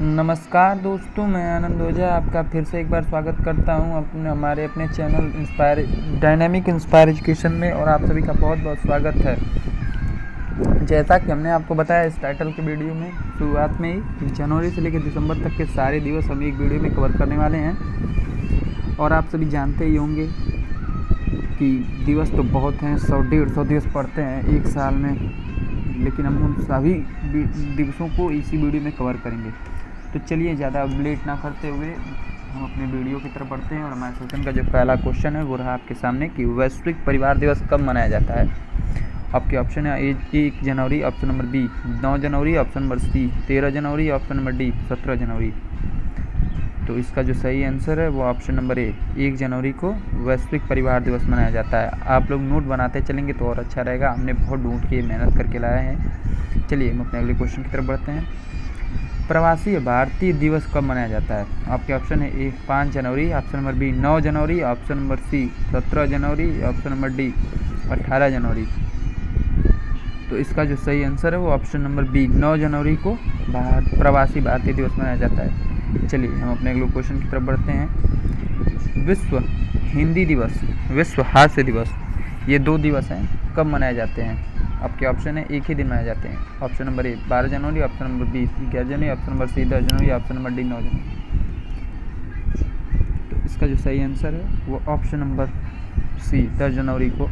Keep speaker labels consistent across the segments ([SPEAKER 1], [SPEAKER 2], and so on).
[SPEAKER 1] नमस्कार दोस्तों, मैं आनंद ओझा आपका फिर से एक बार स्वागत करता हूं अपने चैनल डायनेमिक इंस्पायर एजुकेशन में। और आप सभी का बहुत बहुत स्वागत है। जैसा कि हमने आपको बताया इस टाइटल के वीडियो में शुरुआत में ही, जनवरी से लेकर दिसंबर तक के सारे दिवस हम एक वीडियो में कवर करने वाले हैं। और आप सभी जानते ही होंगे कि दिवस तो बहुत हैं, 100-150 दिवस पड़ते हैं एक साल में, लेकिन हम उन सभी दिवसों को इसी वीडियो में कवर करेंगे। तो चलिए ज़्यादा लेट ना करते हुए हम अपने वीडियो की तरफ बढ़ते हैं। और हमारे सेशन का जो पहला क्वेश्चन है वो रहा आपके सामने कि वैश्विक परिवार दिवस कब मनाया जाता है। आपके ऑप्शन है 1 जनवरी, ऑप्शन नंबर बी 9 जनवरी, ऑप्शन नंबर सी 13 जनवरी, ऑप्शन नंबर डी 17 जनवरी। तो इसका जो सही आंसर है वो ऑप्शन नंबर ए 1 जनवरी को वैश्विक परिवार दिवस मनाया जाता है। आप लोग नोट बनाते चलेंगे तो और अच्छा रहेगा, हमने बहुत ढूंढ के मेहनत करके लाए हैं। चलिए हम अपने अगले क्वेश्चन की तरफ बढ़ते हैं। प्रवासी भारतीय दिवस कब मनाया जाता है। आपके ऑप्शन है ए 5 जनवरी, ऑप्शन नंबर बी 9 जनवरी, ऑप्शन नंबर सी 17 जनवरी, ऑप्शन नंबर डी 18 जनवरी। तो इसका जो सही आंसर है वो ऑप्शन नंबर बी 9 जनवरी को प्रवासी भारतीय दिवस मनाया जाता है। चलिए हम अपने अगले क्वेश्चन की तरफ बढ़ते हैं। विश्व हिंदी दिवस, विश्व हास्य दिवस, ये 2 दिवस हैं, कब मनाए जाते हैं। आपके ऑप्शन है एक ही दिन मनाए जाते हैं। ऑप्शन नंबर ए 12 जनवरी, ऑप्शन नंबर बी 11 जनवरी, ऑप्शन नंबर सी 10 जनवरी, ऑप्शन नंबर डी 9 जनवरी। तो इसका जो सही आंसर है वो ऑप्शन नंबर सी 10 जनवरी को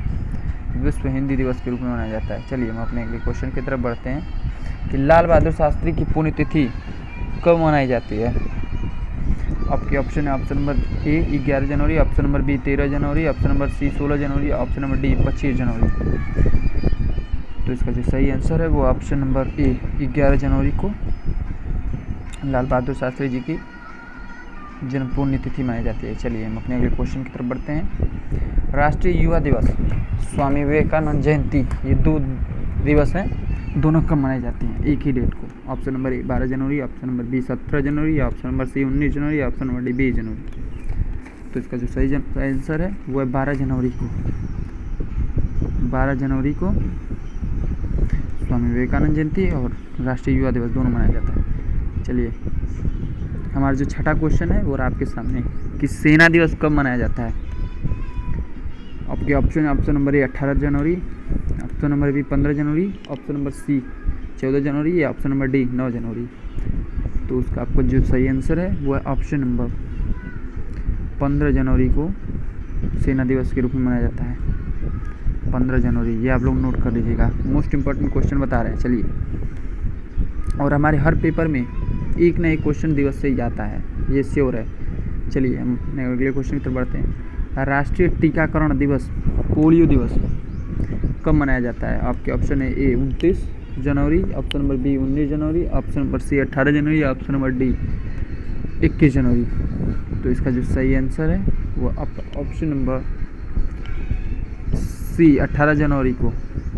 [SPEAKER 1] विश्व हिंदी दिवस के रूप में मनाया जाता है। चलिए हम अपने अगले क्वेश्चन की तरफ बढ़ते हैं कि लाल बहादुर शास्त्री की पुण्यतिथि कब मनाई जाती है। आपके ऑप्शन है ऑप्शन नंबर ए 11 जनवरी, ऑप्शन नंबर बी 13 जनवरी, ऑप्शन नंबर सी 16 जनवरी, ऑप्शन नंबर डी 25 जनवरी। तो इसका जो सही आंसर है वो ऑप्शन नंबर ए 11 जनवरी को लाल बहादुर शास्त्री जी की जन्म पुण्यतिथि मनाई जाती है। चलिए हम अपने अगले क्वेश्चन की तरफ बढ़ते हैं। राष्ट्रीय युवा दिवस, स्वामी विवेकानंद जयंती, ये 2 दिवस हैं, दोनों कब मनाई जाती हैं एक ही डेट को। ऑप्शन नंबर ए 12 जनवरी, ऑप्शन नंबर बी 17 जनवरी, ऑप्शन नंबर सी 19 जनवरी, ऑप्शन नंबर डी 20 जनवरी। तो इसका जो सही आंसर है वो है 12 जनवरी को। 12 जनवरी को स्वामी विवेकानंद जयंती और राष्ट्रीय युवा दिवस दोनों मनाया जाता है। चलिए हमारा जो छठा क्वेश्चन है वो आपके सामने कि सेना दिवस कब मनाया जाता है। आपके ऑप्शन नंबर ए 18 जनवरी, ऑप्शन नंबर बी 15 जनवरी, ऑप्शन नंबर सी 14 जनवरी या ऑप्शन नंबर डी 9 जनवरी। तो उसका आपको जो सही आंसर है वो है ऑप्शन नंबर 15 जनवरी को सेना दिवस के रूप में मनाया जाता है। 15 जनवरी, ये आप लोग नोट कर लीजिएगा, मोस्ट इंपॉर्टेंट क्वेश्चन बता रहे हैं। चलिए और हमारे हर पेपर में एक ना एक क्वेश्चन दिवस से ही आता है, ये श्योर है। चलिए हम अगले क्वेश्चन की तरफ बढ़ते हैं। राष्ट्रीय टीकाकरण दिवस, पोलियो दिवस कब मनाया जाता है। आपके ऑप्शन है ए 29 जनवरी, ऑप्शन नंबर बी 19 जनवरी, ऑप्शन नंबर सी 18 जनवरी, ऑप्शन नंबर डी 21 जनवरी। तो इसका जो सही आंसर है वो ऑप्शन नंबर सी 18 जनवरी को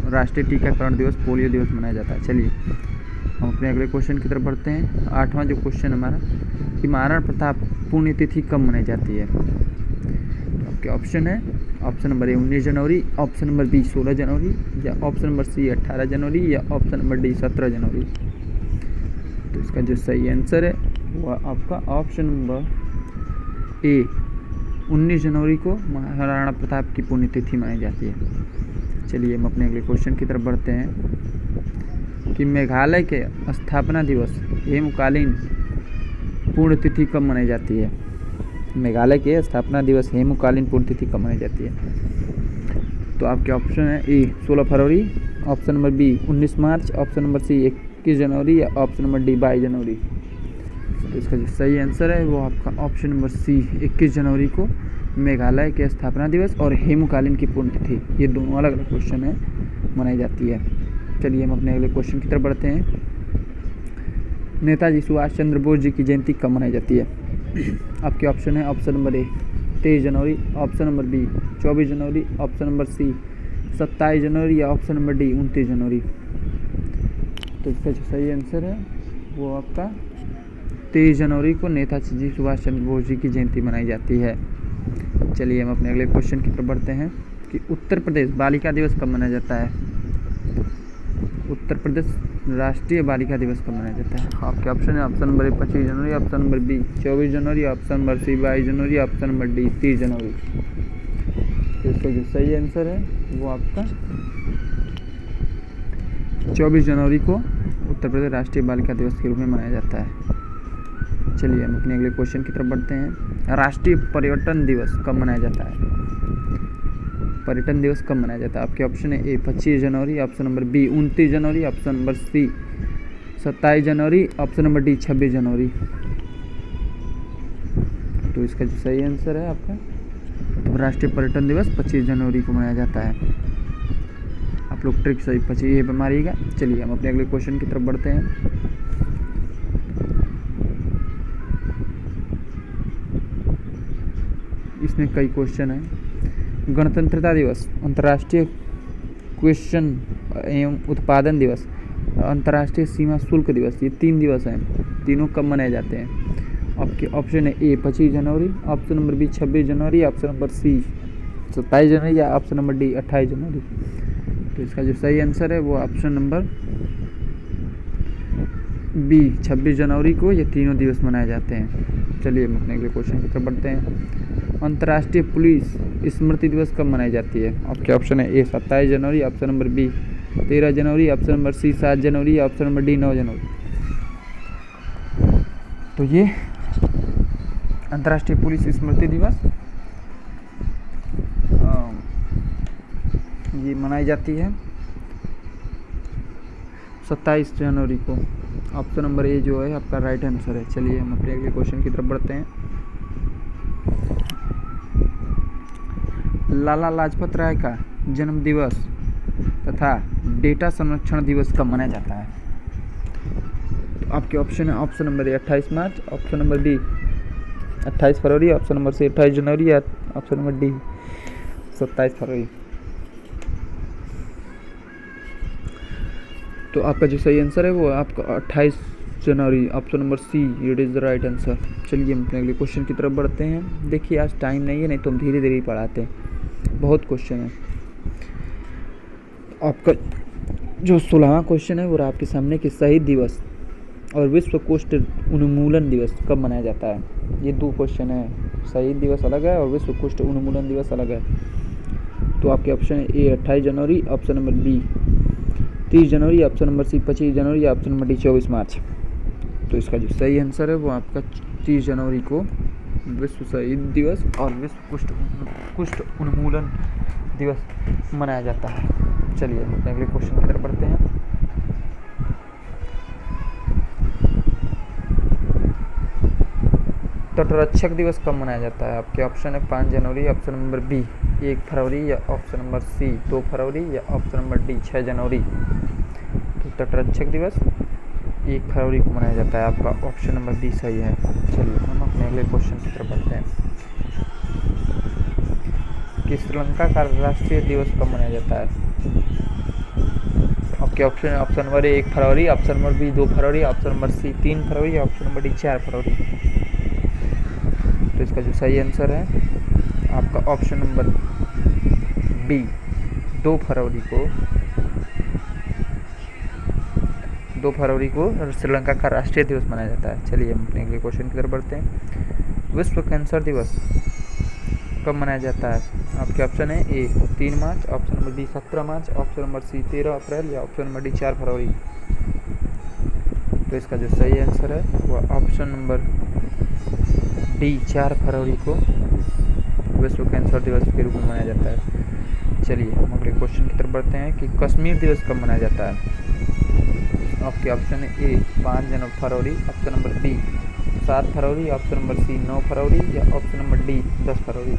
[SPEAKER 1] राष्ट्रीय टीकाकरण दिवस, पोलियो दिवस मनाया जाता है। चलिए हम अपने अगले क्वेश्चन की तरफ बढ़ते हैं। 8वां जो क्वेश्चन हमारा कि महाराणा प्रताप पुण्यतिथि कब मनाई जाती है। तो आपके ऑप्शन है ऑप्शन नंबर ए 19 जनवरी, ऑप्शन नंबर बी 16 जनवरी, या ऑप्शन नंबर सी 18 जनवरी, या ऑप्शन नंबर डी 17 जनवरी। तो इसका जो सही आंसर है वह आपका ऑप्शन नंबर ए 19 जनवरी को महाराणा प्रताप की पुण्यतिथि मनाई जाती है। चलिए हम अपने अगले क्वेश्चन की तरफ बढ़ते हैं कि मेघालय के स्थापना दिवस हेमकालीन पुण्यतिथि कब मनाई जाती है। मेघालय के स्थापना दिवस हेमकालीन पुण्यतिथि कब मनाई जाती है। तो आपके ऑप्शन है ए 16 फरवरी, ऑप्शन नंबर बी 19 मार्च, ऑप्शन नंबर सी 21 जनवरी, या ऑप्शन नंबर डी 22 जनवरी। तो इसका जो सही आंसर है वो आपका ऑप्शन नंबर सी 21 जनवरी को मेघालय के स्थापना दिवस और हेमकालीन की पुण्यतिथि, ये दोनों अलग अलग क्वेश्चन है, मनाई जाती है। चलिए हम अपने अगले क्वेश्चन की तरफ बढ़ते हैं। नेताजी सुभाष चंद्र बोस जी की जयंती कब मनाई जाती है। आपके ऑप्शन है ऑप्शन नंबर ए 23 जनवरी, ऑप्शन नंबर बी 24 जनवरी, ऑप्शन नंबर सी 27 जनवरी, या ऑप्शन नंबर डी 29 जनवरी। तो इसका जो सही आंसर है वो आपका 23 जनवरी को नेताजी सुभाष चंद्र बोस जी की जयंती मनाई जाती है। चलिए हम अपने अगले क्वेश्चन की तरफ बढ़ते हैं कि उत्तर प्रदेश बालिका दिवस कब मनाया जाता है। उत्तर प्रदेश राष्ट्रीय बालिका दिवस कब मनाया जाता है? आपके ऑप्शन है ऑप्शन नंबर ए 25 जनवरी, ऑप्शन नंबर बी 24 जनवरी, ऑप्शन नंबर सी 22 जनवरी, ऑप्शन नंबर डी 30 जनवरी। तो इसका जो सही आंसर है वो आपका 24 जनवरी को उत्तर प्रदेश राष्ट्रीय बालिका दिवस के रूप में मनाया जाता है। चलिए हम अपने अगले क्वेश्चन की तरफ बढ़ते हैं। राष्ट्रीय पर्यटन दिवस कब मनाया जाता है? पर्यटन दिवस कब मनाया जाता है? आपके ऑप्शन है ए 25 जनवरी, ऑप्शन नंबर बी 29 जनवरी, ऑप्शन नंबर सी 27 जनवरी, ऑप्शन नंबर डी 26 जनवरी। तो इसका जो सही आंसर है आपका, तो राष्ट्रीय पर्यटन दिवस 25 जनवरी को मनाया जाता है। आप लोग ट्रिक सही 25 पे मारिएगा। चलिए हम अपने अगले क्वेश्चन की तरफ बढ़ते हैं। इसमें कई क्वेश्चन हैं। गणतंत्रता दिवस, अंतर्राष्ट्रीय क्वेश्चन एवं उत्पादन दिवस, अंतर्राष्ट्रीय सीमा शुल्क दिवस, ये 3 दिवस हैं। तीनों कब मनाए जाते हैं? आपके ऑप्शन है ए 25 जनवरी, ऑप्शन नंबर बी 26 जनवरी, ऑप्शन नंबर सी 27 जनवरी या ऑप्शन नंबर डी 28 जनवरी। तो इसका जो सही आंसर है वो ऑप्शन नंबर बी 26 जनवरी को ये तीनों दिवस मनाए जाते हैं। चलिए हम अपने अगले क्वेश्चन की तरफ बढ़ते हैं। अंतर्राष्ट्रीय पुलिस स्मृति दिवस कब मनाई जाती है? आपके ऑप्शन है ए 27 जनवरी, ऑप्शन नंबर बी 13 जनवरी, ऑप्शन नंबर सी 7 जनवरी, ऑप्शन नंबर डी 9 जनवरी। तो ये अंतर्राष्ट्रीय पुलिस स्मृति दिवस ये मनाई जाती है 27 जनवरी को। ऑप्शन नंबर ए जो है आपका राइट आंसर है। चलिए हम अपने अगले क्वेश्चन की तरफ बढ़ते हैं। लाला लाजपत राय का जन्म दिवस तथा डेटा संरक्षण दिवस कब मनाया जाता है? तो आपके ऑप्शन है ऑप्शन नंबर ए 28 मार्च, ऑप्शन नंबर बी 28 फरवरी, ऑप्शन नंबर सी 28 जनवरी या ऑप्शन नंबर डी 27 फरवरी। तो आपका जो सही आंसर है वो आपका 28 जनवरी, option number C, it is the right answer. चलिए हम अपने अगले क्वेश्चन की तरफ बढ़ते हैं। देखिए आज टाइम नहीं है, नहीं तो हम धीरे धीरे ही पढ़ाते हैं, बहुत क्वेश्चन है। आपका जो 16वां क्वेश्चन है वो आपके सामने कि शहीद दिवस और विश्व कुष्ठ उन्मूलन दिवस कब मनाया जाता है? ये 2 क्वेश्चन है, शहीद दिवस अलग है और विश्व कुष्ठ उन्मूलन दिवस अलग है। तो आपके ऑप्शन है ए 28 जनवरी, ऑप्शन नंबर बी 30 जनवरी, ऑप्शन नंबर सी 25 जनवरी या ऑप्शन नंबर डी 24 मार्च। तो इसका जो सही आंसर है वो आपका 30 जनवरी को विश्व शहीद दिवस और विश्व कुष्ठ उन्मूलन दिवस मनाया जाता है। चलिए हम अपने अगले क्वेश्चन की तरफ बढ़ते हैं। तटरक्षक दिवस कब मनाया जाता है? आपके ऑप्शन है 5 जनवरी, ऑप्शन नंबर बी 1 फरवरी या ऑप्शन नंबर सी 2 फरवरी या ऑप्शन नंबर डी 6 जनवरी। तो तटरक्षक दिवस 1 फरवरी को मनाया जाता है। आपका ऑप्शन नंबर बी सही है। चलिए हम अपने अगले क्वेश्चन की तरफ बढ़ते हैं कि श्रीलंका का राष्ट्रीय दिवस कब मनाया जाता है? आपके ऑप्शन है ऑप्शन नंबर ए 1 फरवरी, ऑप्शन नंबर बी 2 फरवरी, ऑप्शन नंबर सी 3 फरवरी, ऑप्शन नंबर डी 4 फरवरी। तो इसका जो सही आंसर है आपका ऑप्शन नंबर बी 2 फरवरी को श्रीलंका का राष्ट्रीय दिवस मनाया जाता है। चलिए हम अपने अगले क्वेश्चन की तरफ बढ़ते हैं। विश्व कैंसर दिवस कब मनाया जाता है? आपके ऑप्शन है ए 3 मार्च, ऑप्शन नंबर बी 17 मार्च, ऑप्शन नंबर सी 13 अप्रैल या ऑप्शन नंबर डी 4 फरवरी। तो इसका जो सही आंसर है वह ऑप्शन नंबर डी 4 फरवरी को विश्व कैंसर दिवस के रूप में मनाया जाता है। चलिए हम अगले क्वेश्चन की तरफ बढ़ते हैं कि कश्मीर दिवस कब मनाया जाता है? आपके ऑप्शन है ए 5 फरवरी, ऑप्शन नंबर बी 7 फरवरी, ऑप्शन नंबर सी 9 फरवरी या ऑप्शन नंबर डी 10 फरवरी।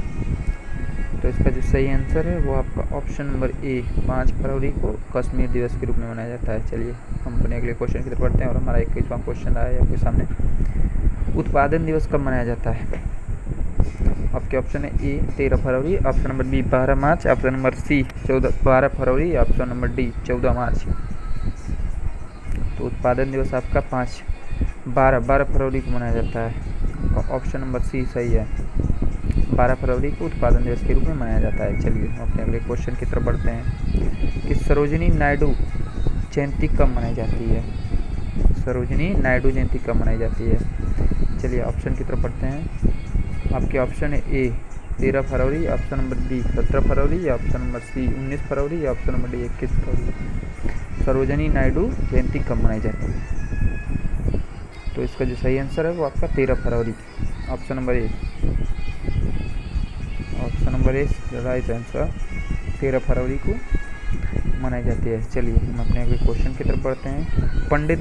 [SPEAKER 1] तो इसका जो सही आंसर है वो आपका ऑप्शन नंबर ए 5 फरवरी को कश्मीर दिवस के रूप में मनाया जाता है। चलिए हम अपने अगले क्वेश्चन की तरफ बढ़ते हैं और हमारा 21वां क्वेश्चन आया है आपके सामने। उत्पादन दिवस कब मनाया जाता है? आपके ऑप्शन है ए 13 फरवरी, ऑप्शन नंबर बी 12 मार्च, ऑप्शन नंबर सी 12 फरवरी, ऑप्शन नंबर डी 14 मार्च। तो उत्पादन दिवस आपका 12 फरवरी को मनाया जाता है। ऑप्शन नंबर सी सही है, 12 फरवरी को उत्पादन दिवस के रूप में मनाया जाता है। चलिए हम अपने अगले क्वेश्चन की तरफ बढ़ते हैं कि सरोजिनी नायडू जयंती कब मनाई जाती है? सरोजिनी नायडू जयंती कब मनाई जाती है? चलिए ऑप्शन की तरफ पढ़ते हैं। आपके ऑप्शन है ए 13 फरवरी, ऑप्शन नंबर बी 17 फरवरी, या ऑप्शन नंबर सी 19 फरवरी, या ऑप्शन नंबर डी 21 फरवरी। सरोजिनी नायडू जयंती कब मनाई जाती है? तो इसका जो सही आंसर है वो आपका 13 फरवरी, option number A. Option number A right answer, 13 फरवरी को मनाई जाती है। चलिए हम अपने अगले क्वेश्चन की तरफ बढ़ते हैं। पंडित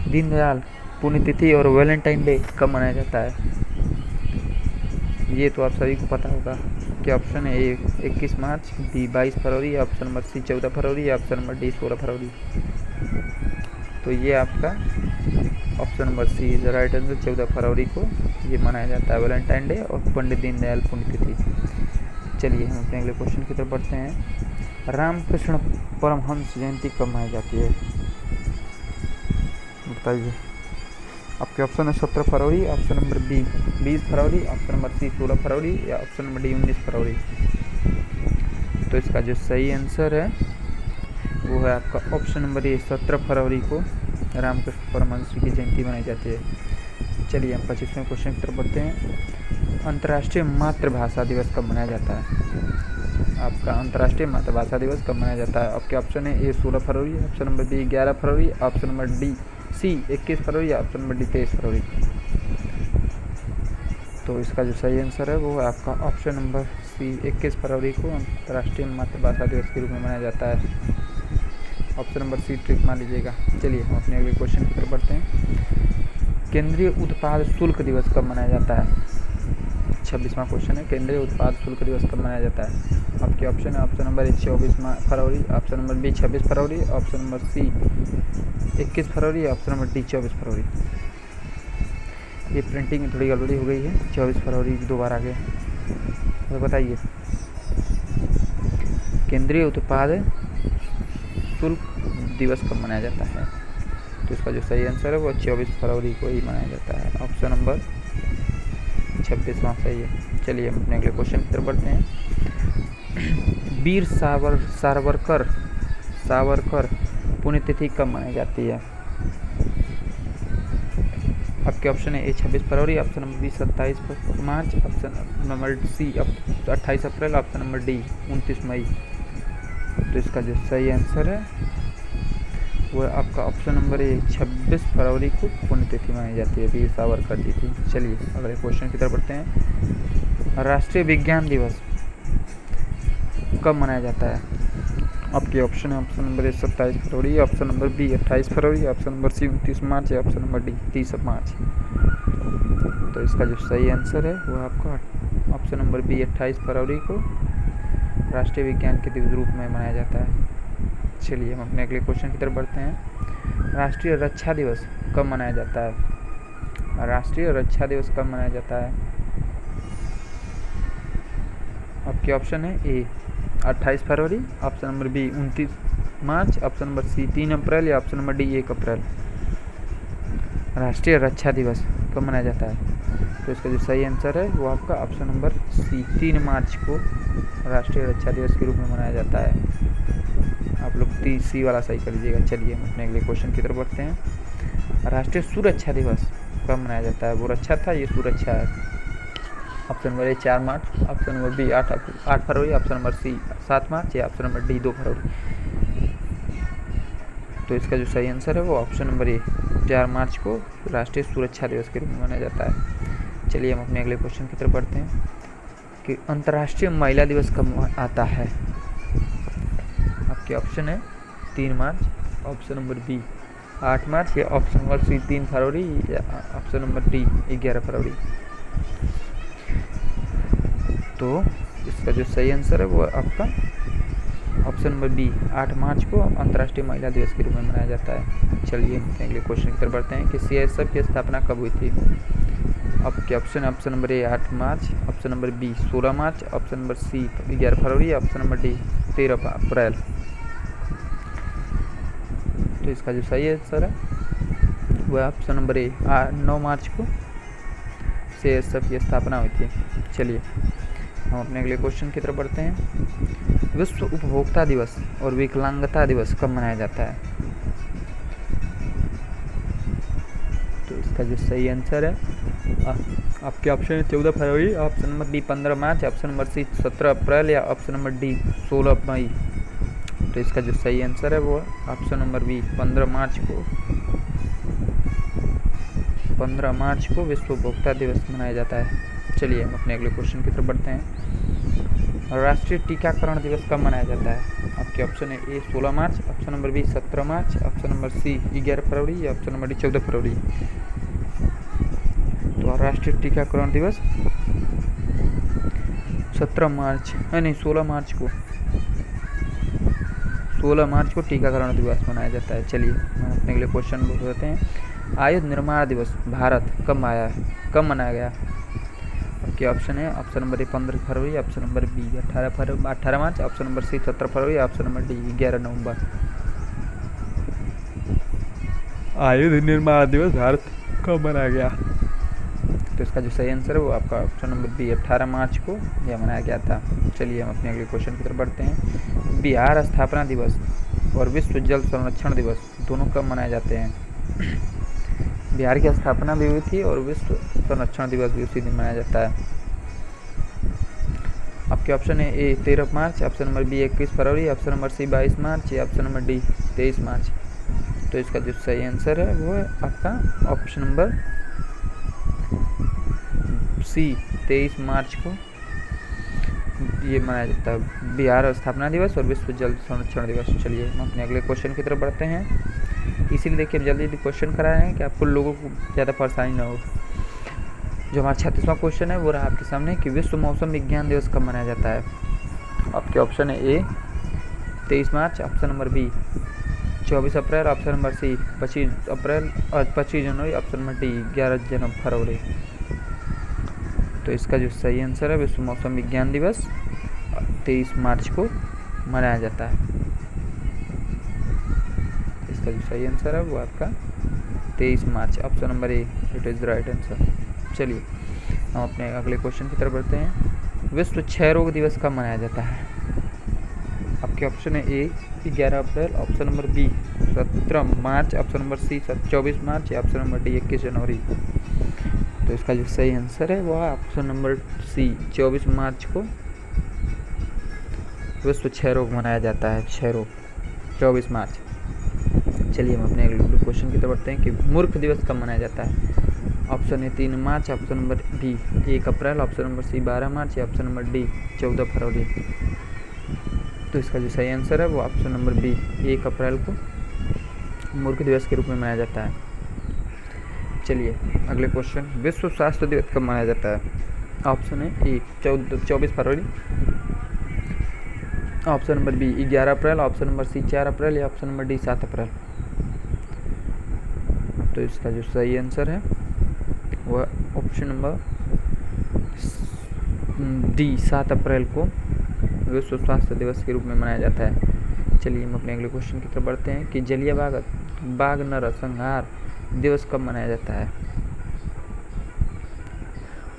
[SPEAKER 1] दीनदयाल पुण्यतिथि और वैलेंटाइन डे कब मनाया जाता है? ये तो आप सभी को पता होगा कि ऑप्शन है ए 21 मार्च, बी 22 फरवरी, ऑप्शन नंबर सी 14 फरवरी, ऑप्शन नंबर डी 16 फरवरी। तो ये आपका option number C is right answer, 14 फरवरी को ये मनाया जाता है वैलेंटाइन डे और पंडित दीनदयाल पुण्यतिथि। चलिए हम अपने अगले क्वेश्चन की तरफ बढ़ते हैं। रामकृष्ण परमहंस जयंती कब मनाई जाती है? बताइए। आपके ऑप्शन है 17 फरवरी, ऑप्शन नंबर बी 20 फरवरी, ऑप्शन नंबर सी 16 फरवरी, या ऑप्शन नंबर डी 19 फरवरी। तो इसका जो सही आंसर है वो है आपका ऑप्शन नंबर ए 17 फरवरी को रामकृष्ण परमहंस की जयंती मनाई जाती है। चलिए हम 25वें क्वेश्चन की तरफ बढ़ते हैं। अंतर्राष्ट्रीय मातृभाषा दिवस कब मनाया जाता है? आपका अंतर्राष्ट्रीय मातृभाषा दिवस कब मनाया जाता है? आपके ऑप्शन है ए 16 फरवरी, ऑप्शन नंबर बी 11 फरवरी, ऑप्शन नंबर डी सी 21 फरवरी, या ऑप्शन नंबर डी 23 फरवरी। तो इसका जो सही आंसर है वो है आपका ऑप्शन नंबर सी 21 फरवरी को अंतर्राष्ट्रीय मातृभाषा दिवस के रूप में मनाया जाता है। ऑप्शन नंबर सी ट्रिक मान लीजिएगा। चलिए हम अपने अगले क्वेश्चन की तरफ बढ़ते हैं। केंद्रीय उत्पाद शुल्क दिवस कब मनाया जाता है? 26वां क्वेश्चन है, केंद्रीय उत्पाद शुल्क दिवस कब मनाया जाता है? आपके ऑप्शन है ऑप्शन नंबर ए 24 फरवरी, ऑप्शन नंबर बी 26 फरवरी, ऑप्शन नंबर सी 21 फरवरी, ऑप्शन नंबर डी 24 फरवरी। ये प्रिंटिंग में थोड़ी गड़बड़ी हो गई है, 24 फरवरी 2 बार आ गया। तो बताइए केंद्रीय उत्पाद शुल्क दिवस कब मनाया जाता है? तो इसका जो सही आंसर है वो 24 फरवरी को ही मनाया जाता है। ऑप्शन नंबर 26वां सही है। चलिए हम अपने अगले क्वेश्चन की तरफ बढ़ते हैं। वीर सावरकर पुण्यतिथि कब मनाई जाती है? आपके ऑप्शन है ए 26 फरवरी, ऑप्शन नंबर बी 27 मार्च, ऑप्शन नंबर सी 28 अप्रैल, ऑप्शन नंबर डी 29 मई। तो इसका जो सही आंसर है वो आपका ऑप्शन नंबर ए 26 फरवरी को पुण्यतिथि मनाई जाती है, वीर सावरकर जी की। चलिए अगले क्वेश्चन की तरफ बढ़ते हैं। राष्ट्रीय विज्ञान दिवस कब मनाया जाता है? आपके ऑप्शन है ऑप्शन नंबर ए 27 फरवरी, ऑप्शन नंबर बी 28 फरवरी, ऑप्शन नंबर सी 29 मार्च, या ऑप्शन नंबर डी 30 मार्च। तो इसका जो सही आंसर है वो आपका ऑप्शन नंबर बी 28 फरवरी को राष्ट्रीय विज्ञान के दिवस रूप में मनाया जाता है। चलिए हम अपने अगले क्वेश्चन की तरफ बढ़ते हैं। राष्ट्रीय रक्षा दिवस कब मनाया जाता है? राष्ट्रीय रक्षा दिवस कब मनाया जाता है? आपके ऑप्शन है ए 28 फरवरी, ऑप्शन नंबर बी 29 मार्च, ऑप्शन नंबर सी 3 अप्रैल, या ऑप्शन नंबर डी 1 अप्रैल। राष्ट्रीय रक्षा दिवस कब मनाया जाता है? तो इसका जो सही आंसर है वो आपका ऑप्शन नंबर सी 3 मार्च को राष्ट्रीय रक्षा दिवस के रूप में मनाया जाता है। आप लोग सी वाला सही कर लीजिएगा। चलिए हम अपने अगले क्वेश्चन की तरफ बढ़ते हैं। राष्ट्रीय सुरक्षा दिवस कब मनाया जाता है? वो रक्षा था, ये सुरक्षा है। ऑप्शन नंबर ए 4 मार्च, ऑप्शन नंबर बी 8 फरवरी, ऑप्शन नंबर सी 7 मार्च, या ऑप्शन नंबर डी 2 फरवरी। तो इसका जो सही आंसर है वो ऑप्शन नंबर ए 4 मार्च को राष्ट्रीय सुरक्षा दिवस के रूप में मनाया जाता है। चलिए हम अपने अगले क्वेश्चन की तरफ बढ़ते हैं कि अंतर्राष्ट्रीय महिला दिवस कब आता है? आपके ऑप्शन है 3 मार्च, ऑप्शन नंबर बी 8 मार्च, या ऑप्शन नंबर सी 3 फरवरी, या ऑप्शन नंबर डी 11 फरवरी। तो इसका जो सही आंसर है वो आपका ऑप्शन नंबर बी 8 मार्च को अंतर्राष्ट्रीय महिला दिवस के रूप में मनाया जाता है। चलिए हम अगले क्वेश्चन की तरफ बढ़ते हैं कि CISF की स्थापना कब हुई थी? आपके ऑप्शन नंबर ए 8 मार्च, ऑप्शन नंबर बी 16 मार्च, ऑप्शन नंबर सी 11 फरवरी, ऑप्शन नंबर डी 13 अप्रैल। तो इसका जो सही आंसर है वह ऑप्शन नंबर ए 9 मार्च को CISF की स्थापना हुई थी। चलिए हम अपने अगले क्वेश्चन की तरफ बढ़ते हैं। विश्व उपभोक्ता दिवस और विकलांगता दिवस कब मनाया जाता है? तो इसका जो सही आंसर है आपके ऑप्शन है 14 फरवरी, ऑप्शन नंबर बी 15 मार्च, ऑप्शन नंबर सी 17 अप्रैल या ऑप्शन नंबर डी 16 मई। तो इसका जो सही आंसर है वो ऑप्शन नंबर बी 15 मार्च को विश्व उपभोक्ता दिवस मनाया जाता है। चलिए हम अपने अगले क्वेश्चन की तरफ बढ़ते हैं। राष्ट्रीय टीकाकरण दिवस कब मनाया जाता है? आपके ऑप्शन है ए 16 मार्च, ऑप्शन नंबर बी 17 मार्च, ऑप्शन नंबर सी 11 फरवरी या ऑप्शन नंबर डी 14 फरवरी। तो राष्ट्रीय टीकाकरण दिवस 16 मार्च को टीकाकरण दिवस मनाया जाता है। चलिए हम अपने अगले क्वेश्चन बताते हैं। आयुध निर्माण दिवस भारत कब मनाया गया? आपके ऑप्शन है ऑप्शन नंबर ए 15 फरवरी, ऑप्शन नंबर बी 18 मार्च, ऑप्शन नंबर सी 17 फरवरी, ऑप्शन नंबर डी 11 नवंबर। आयुध निर्माण दिवस भारत कब मनाया गया? तो इसका जो सही आंसर है वो आपका ऑप्शन नंबर बी 18 मार्च को यह मनाया गया था। चलिए हम अपने अगले क्वेश्चन की तरफ बढ़ते हैं। बिहार स्थापना दिवस और विश्व जल संरक्षण दिवस दोनों कब मनाए जाते हैं? बिहार की स्थापना भी हुई थी और विश्व संरक्षण दिवस भी उसी दिन मनाया जाता है। आपके ऑप्शन है ए 13 मार्च, ऑप्शन नंबर बी 21 फरवरी, ऑप्शन नंबर सी 22 मार्च या ऑप्शन नंबर डी 23 मार्च। तो इसका जो सही आंसर है वो है आपका ऑप्शन नंबर सी 23 मार्च को ये मनाया जाता है, बिहार स्थापना दिवस और विश्व जल संरक्षण दिवस। चलिए हम अपने अगले क्वेश्चन की तरफ बढ़ते हैं। इसीलिए देखिए जल्दी क्वेश्चन करा रहे हैं कि आपको लोगों को ज़्यादा परेशानी ना हो। जो हमारा 36वां क्वेश्चन है वो रहा आपके सामने कि विश्व मौसम विज्ञान दिवस कब मनाया जाता है? आपके ऑप्शन है ए 23 मार्च, ऑप्शन नंबर बी 24 अप्रैल, ऑप्शन नंबर सी 25 अप्रैल और 25 जनवरी, ऑप्शन नंबर डी 11 फरवरी। तो इसका जो सही आंसर है विश्व मौसम विज्ञान दिवस 23 मार्च को मनाया जाता है। इसका जो सही आंसर है वो आपका 23 मार्च, option number A it is the right answer. चलिए हम अपने अगले क्वेश्चन की तरफ बढ़ते हैं। विश्व क्षय रोग दिवस कब मनाया जाता है? आपके ऑप्शन है ए 11 अप्रैल, ऑप्शन नंबर बी 17 मार्च, ऑप्शन नंबर सी 24 मार्च या ऑप्शन नंबर डी 21 जनवरी। तो इसका जो सही आंसर है वो है ऑप्शन नंबर सी 24 मार्च को विश्व क्षय रोग मनाया जाता है। क्षय रोग 24 मार्च। चलिए हम अपने अगले क्वेश्चन की तरफ बढ़ते हैं कि मूर्ख दिवस कब मनाया जाता है? ऑप्शन ए 3 मार्च, ऑप्शन नंबर बी 1 अप्रैल, ऑप्शन नंबर सी 12 मार्च या ऑप्शन नंबर डी 14 फरवरी। तो इसका जो सही आंसर है वो ऑप्शन नंबर बी 1 अप्रैल को मूर्ख दिवस के रूप में मनाया जाता है। चलिए अगले क्वेश्चन, विश्व स्वास्थ्य दिवस कब मनाया जाता है? ऑप्शन है ए 24 फरवरी, ऑप्शन नंबर बी 11 अप्रैल, ऑप्शन नंबर सी 4 अप्रैल या ऑप्शन नंबर डी 7 अप्रैल। तो इसका जो सही आंसर है वह ऑप्शन नंबर डी 7 अप्रैल को विश्व स्वास्थ्य दिवस के रूप में मनाया जाता है। चलिए हम अपने अगले क्वेश्चन की तरफ बढ़ते हैं कि जलियांवाला बाग नरसंहार दिवस कब मनाया जाता है?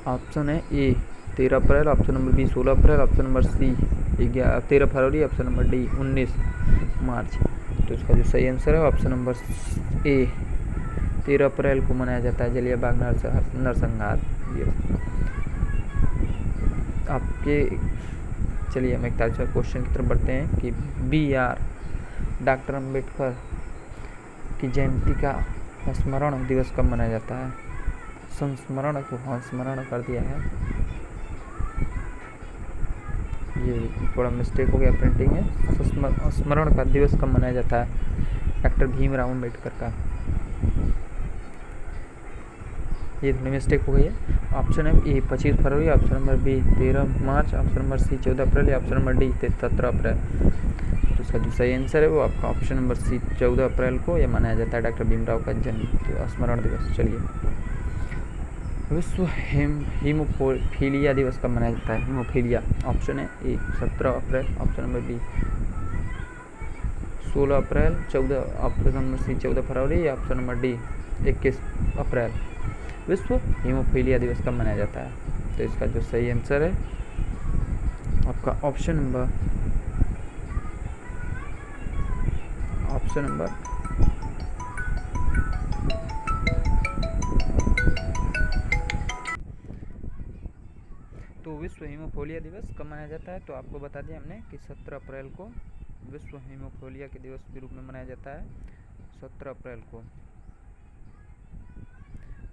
[SPEAKER 1] ऑप्शन है ए 13 अप्रैल, ऑप्शन नंबर बी 16 अप्रैल, ऑप्शन नंबर सी 13 फरवरी, ऑप्शन नंबर डी 19 मार्च। तो इसका जो सही आंसर है ऑप्शन नंबर ए 13 अप्रैल को मनाया जाता है जलियांवाला बाग नरसंहार दिवस। आपके चलिए हम 41वें क्वेश्चन की तरफ बढ़ते हैं कि BR डॉक्टर अम्बेडकर की जयंती का स्मरण दिवस कब मनाया जाता है? संस्मरण को स्मरण कर दिया है, ये थोड़ा मिस्टेक हो गया प्रिंटिंग में। स्मरण का दिवस कब मनाया जाता है? डॉक्टर भीमराव अम्बेडकर का, ये थोड़ी मिस्टेक हो गई है। ऑप्शन है ए 25 फरवरी, ऑप्शन नंबर बी 13 मार्च, ऑप्शन नंबर सी 14 अप्रैल या ऑप्शन नंबर डी 17 अप्रैल। तो इसका जो सही आंसर है वो आपका ऑप्शन नंबर सी 14 अप्रैल को यह मनाया जाता है डॉक्टर भीमराव का जन्म स्मरण दिवस। चलिए विश्व हीमोफीलिया दिवस कब मनाया जाता है? हीमोफीलिया, ऑप्शन है ए 17 अप्रैल, ऑप्शन नंबर बी 16 अप्रैल, 14 ऑप्शन नंबर सी 14 फरवरी या ऑप्शन नंबर डी 21 अप्रैल। विश्व हीमोफीलिया दिवस कब मनाया जाता है? तो इसका जो सही आंसर है आपका ऑप्शन नंबर ऑप्शन नंबर तो विश्व हीमोफीलिया दिवस कब मनाया जाता है? तो आपको बता दिया हमने कि 17 अप्रैल को विश्व हीमोफीलिया के दिवस के रूप में मनाया जाता है, 17 अप्रैल को।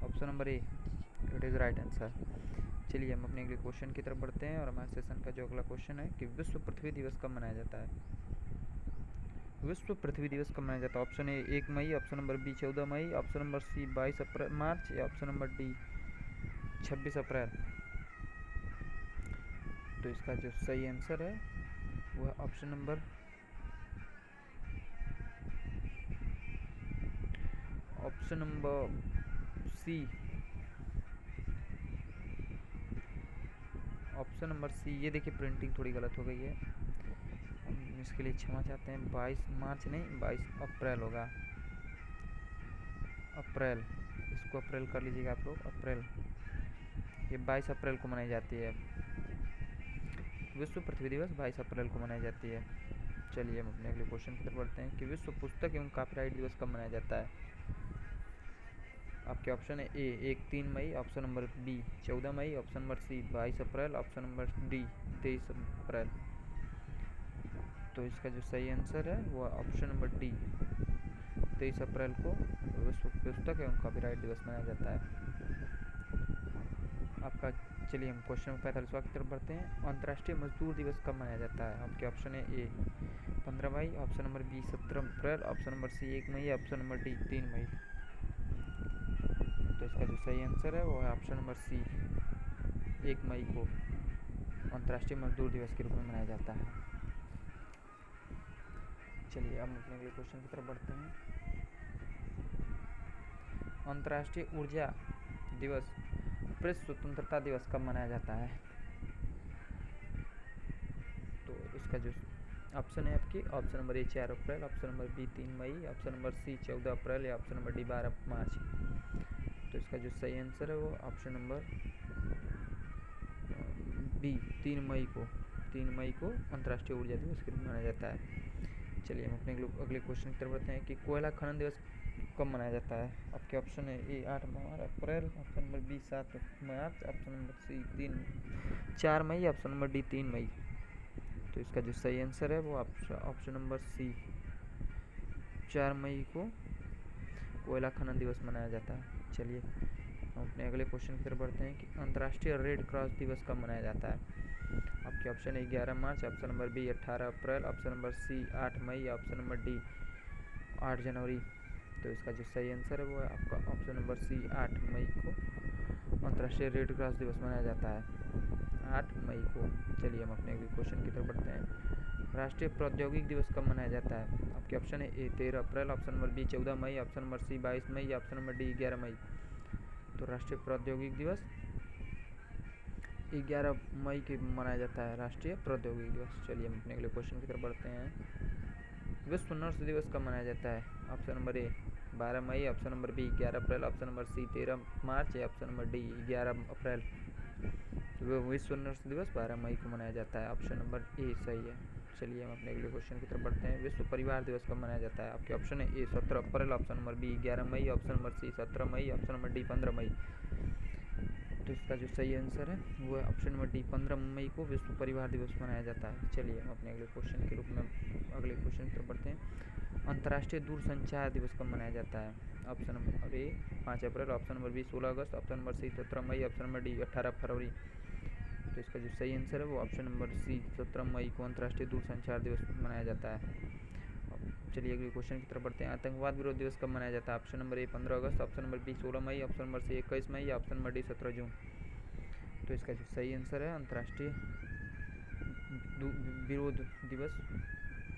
[SPEAKER 1] Option number A it is right answer. चलिए हम अपने अगले क्वेश्चन की तरफ बढ़ते हैं और हमारे सेशन का जो अगला क्वेश्चन है कि विश्व पृथ्वी दिवस कब मनाया जाता है? विश्व पृथ्वी दिवस कब मनाया जाता है? ऑप्शन ए 1 मई, ऑप्शन नंबर बी 14 मई, ऑप्शन नंबर सी 22 अप्रैल मार्च या ऑप्शन नंबर डी 26 अप्रैल। तो इसका जो सही आंसर है वह option number C, option number C. ये देखिए प्रिंटिंग थोड़ी गलत हो गई है, हम इसके लिए क्षमा चाहते हैं। 22 मार्च नहीं 22 अप्रैल होगा, अप्रैल, इसको अप्रैल कर लीजिएगा आप लोग, अप्रैल। ये 22 अप्रैल को मनाई जाती है, विश्व पृथ्वी दिवस 22 अप्रैल को मनाई जाती है। चलिए हम अपने अगले क्वेश्चन की तरफ बढ़ते हैं कि विश्व पुस्तक एवं कॉपीराइट दिवस कब मनाया जाता है? आपके ऑप्शन है ए 3 मई, ऑप्शन नंबर बी 14 मई, ऑप्शन नंबर सी 22 अप्रैल, ऑप्शन नंबर डी 23 अप्रैल। तो इसका जो सही आंसर है वो ऑप्शन नंबर डी 23 अप्रैल को विश्व पुस्तक एवं कॉपीराइट दिवस मनाया जाता है आपका। चलिए हम क्वेश्चन नंबर 45 की तरफ बढ़ते हैं। अंतर्राष्ट्रीय मजदूर दिवस कब मनाया जाता है? आपके ऑप्शन है ए 15 मई, ऑप्शन नंबर बी 17 अप्रैल, ऑप्शन नंबर सी 1 मई, ऑप्शन नंबर डी 3 मई। तो इसका जो सही आंसर है वो है ऑप्शन नंबर सी 1 मई को अंतर्राष्ट्रीय मजदूर दिवस के रूप में मनाया जाता है। चलिए हम अपने अगले क्वेश्चन की तरफ बढ़ते हैं। अंतर्राष्ट्रीय ऊर्जा दिवस प्रेस स्वतंत्रता दिवस कब मनाया जाता है? तो इसका जो ऑप्शन है आपकी ऑप्शन नंबर ए 4 अप्रैल, ऑप्शन नंबर बी 3 मई, ऑप्शन नंबर सी 14 अप्रैल या ऑप्शन नंबर डी 12 मार्च। तो इसका जो सही आंसर है वो ऑप्शन नंबर बी 3 मई को अंतर्राष्ट्रीय ऊर्जा दिवस के रूप में मनाया जाता है। चलिए हम अपने अगले क्वेश्चन की तरफ बढ़ते हैं कि कोयला खनन दिवस कब मनाया जाता है? आपके ऑप्शन है ए 8 अप्रैल, ऑप्शन नंबर बी 7 मार्च, ऑप्शन नंबर सी 4 मई, ऑप्शन नंबर डी 3 मई। तो इसका जो सही आंसर है वो ऑप्शन नंबर सी 4 मई को कोयला खनन दिवस मनाया जाता है। चलिए हम अपने अगले क्वेश्चन की तरफ बढ़ते हैं कि अंतर्राष्ट्रीय रेड क्रॉस दिवस कब मनाया जाता है? आपके ऑप्शन है 11 मार्च, ऑप्शन नंबर बी 18 अप्रैल, ऑप्शन नंबर सी 8 मई, ऑप्शन नंबर डी 8 जनवरी। तो इसका जो सही आंसर है वो है आपका ऑप्शन नंबर सी 8 मई को अंतर्राष्ट्रीय रेड क्रॉस दिवस मनाया जाता है, 8 मई को। चलिए हम अपने अगले क्वेश्चन की तरफ बढ़ते हैं। राष्ट्रीय प्रौद्योगिकी दिवस कब मनाया जाता है? आपके ऑप्शन है ए 13 अप्रैल, ऑप्शन नंबर बी 14 मई, ऑप्शन नंबर सी 22 मई, ऑप्शन नंबर डी 11 मई। तो राष्ट्रीय प्रौद्योगिकी दिवस 11 मई के मनाया जाता है, राष्ट्रीय प्रौद्योगिकी दिवस। चलिए हम अपने अगले क्वेश्चन की तरफ बढ़ते हैं। विश्व नर्स दिवस कब मनाया जाता है? ऑप्शन नंबर ए 12 मई, ऑप्शन नंबर बी 11 अप्रैल, ऑप्शन नंबर सी 13 मार्च या ऑप्शन नंबर डी 11 अप्रैल। तो विश्व नर्स दिवस 12 मई को मनाया जाता है, ऑप्शन नंबर ए सही है। चलिए हम अपने अगले क्वेश्चन की तरफ बढ़ते हैं। विश्व परिवार दिवस कब मनाया जाता है? आपके ऑप्शन है ए 17 अप्रैल, ऑप्शन नंबर बी 11 मई, ऑप्शन नंबर सी 17 मई, ऑप्शन नंबर डी 15 मई। तो इसका जो सही आंसर है वो है ऑप्शन नंबर डी 15 मई को विश्व परिवार दिवस मनाया जाता है। चलिए हम अपने अगले क्वेश्चन के रूप में अगले क्वेश्चन की तरफ बढ़ते हैं। अंतर्राष्ट्रीय दूरसंचार दिवस कब मनाया जाता है? ऑप्शन नंबर ए 5 अप्रैल, ऑप्शन नंबर बी 16 अगस्त, ऑप्शन नंबर सी 17 मई, ऑप्शन नंबर डी 18 फरवरी। तो इसका जो सही आंसर है वो ऑप्शन नंबर सी 17 मई को अंतर्राष्ट्रीय दूरसंचार दिवस मनाया जाता है। चलिए अगले क्वेश्चन की तरफ बढ़ते हैं। आतंकवाद विरोध दिवस कब मनाया जाता है? ऑप्शन नंबर ए 15 अगस्त, ऑप्शन नंबर बी 16 मई, ऑप्शन नंबर सी 21 मई, ऑप्शन नंबर डी 17 जून। तो इसका जो सही आंसर है अंतर्राष्ट्रीय विरोध दिवस,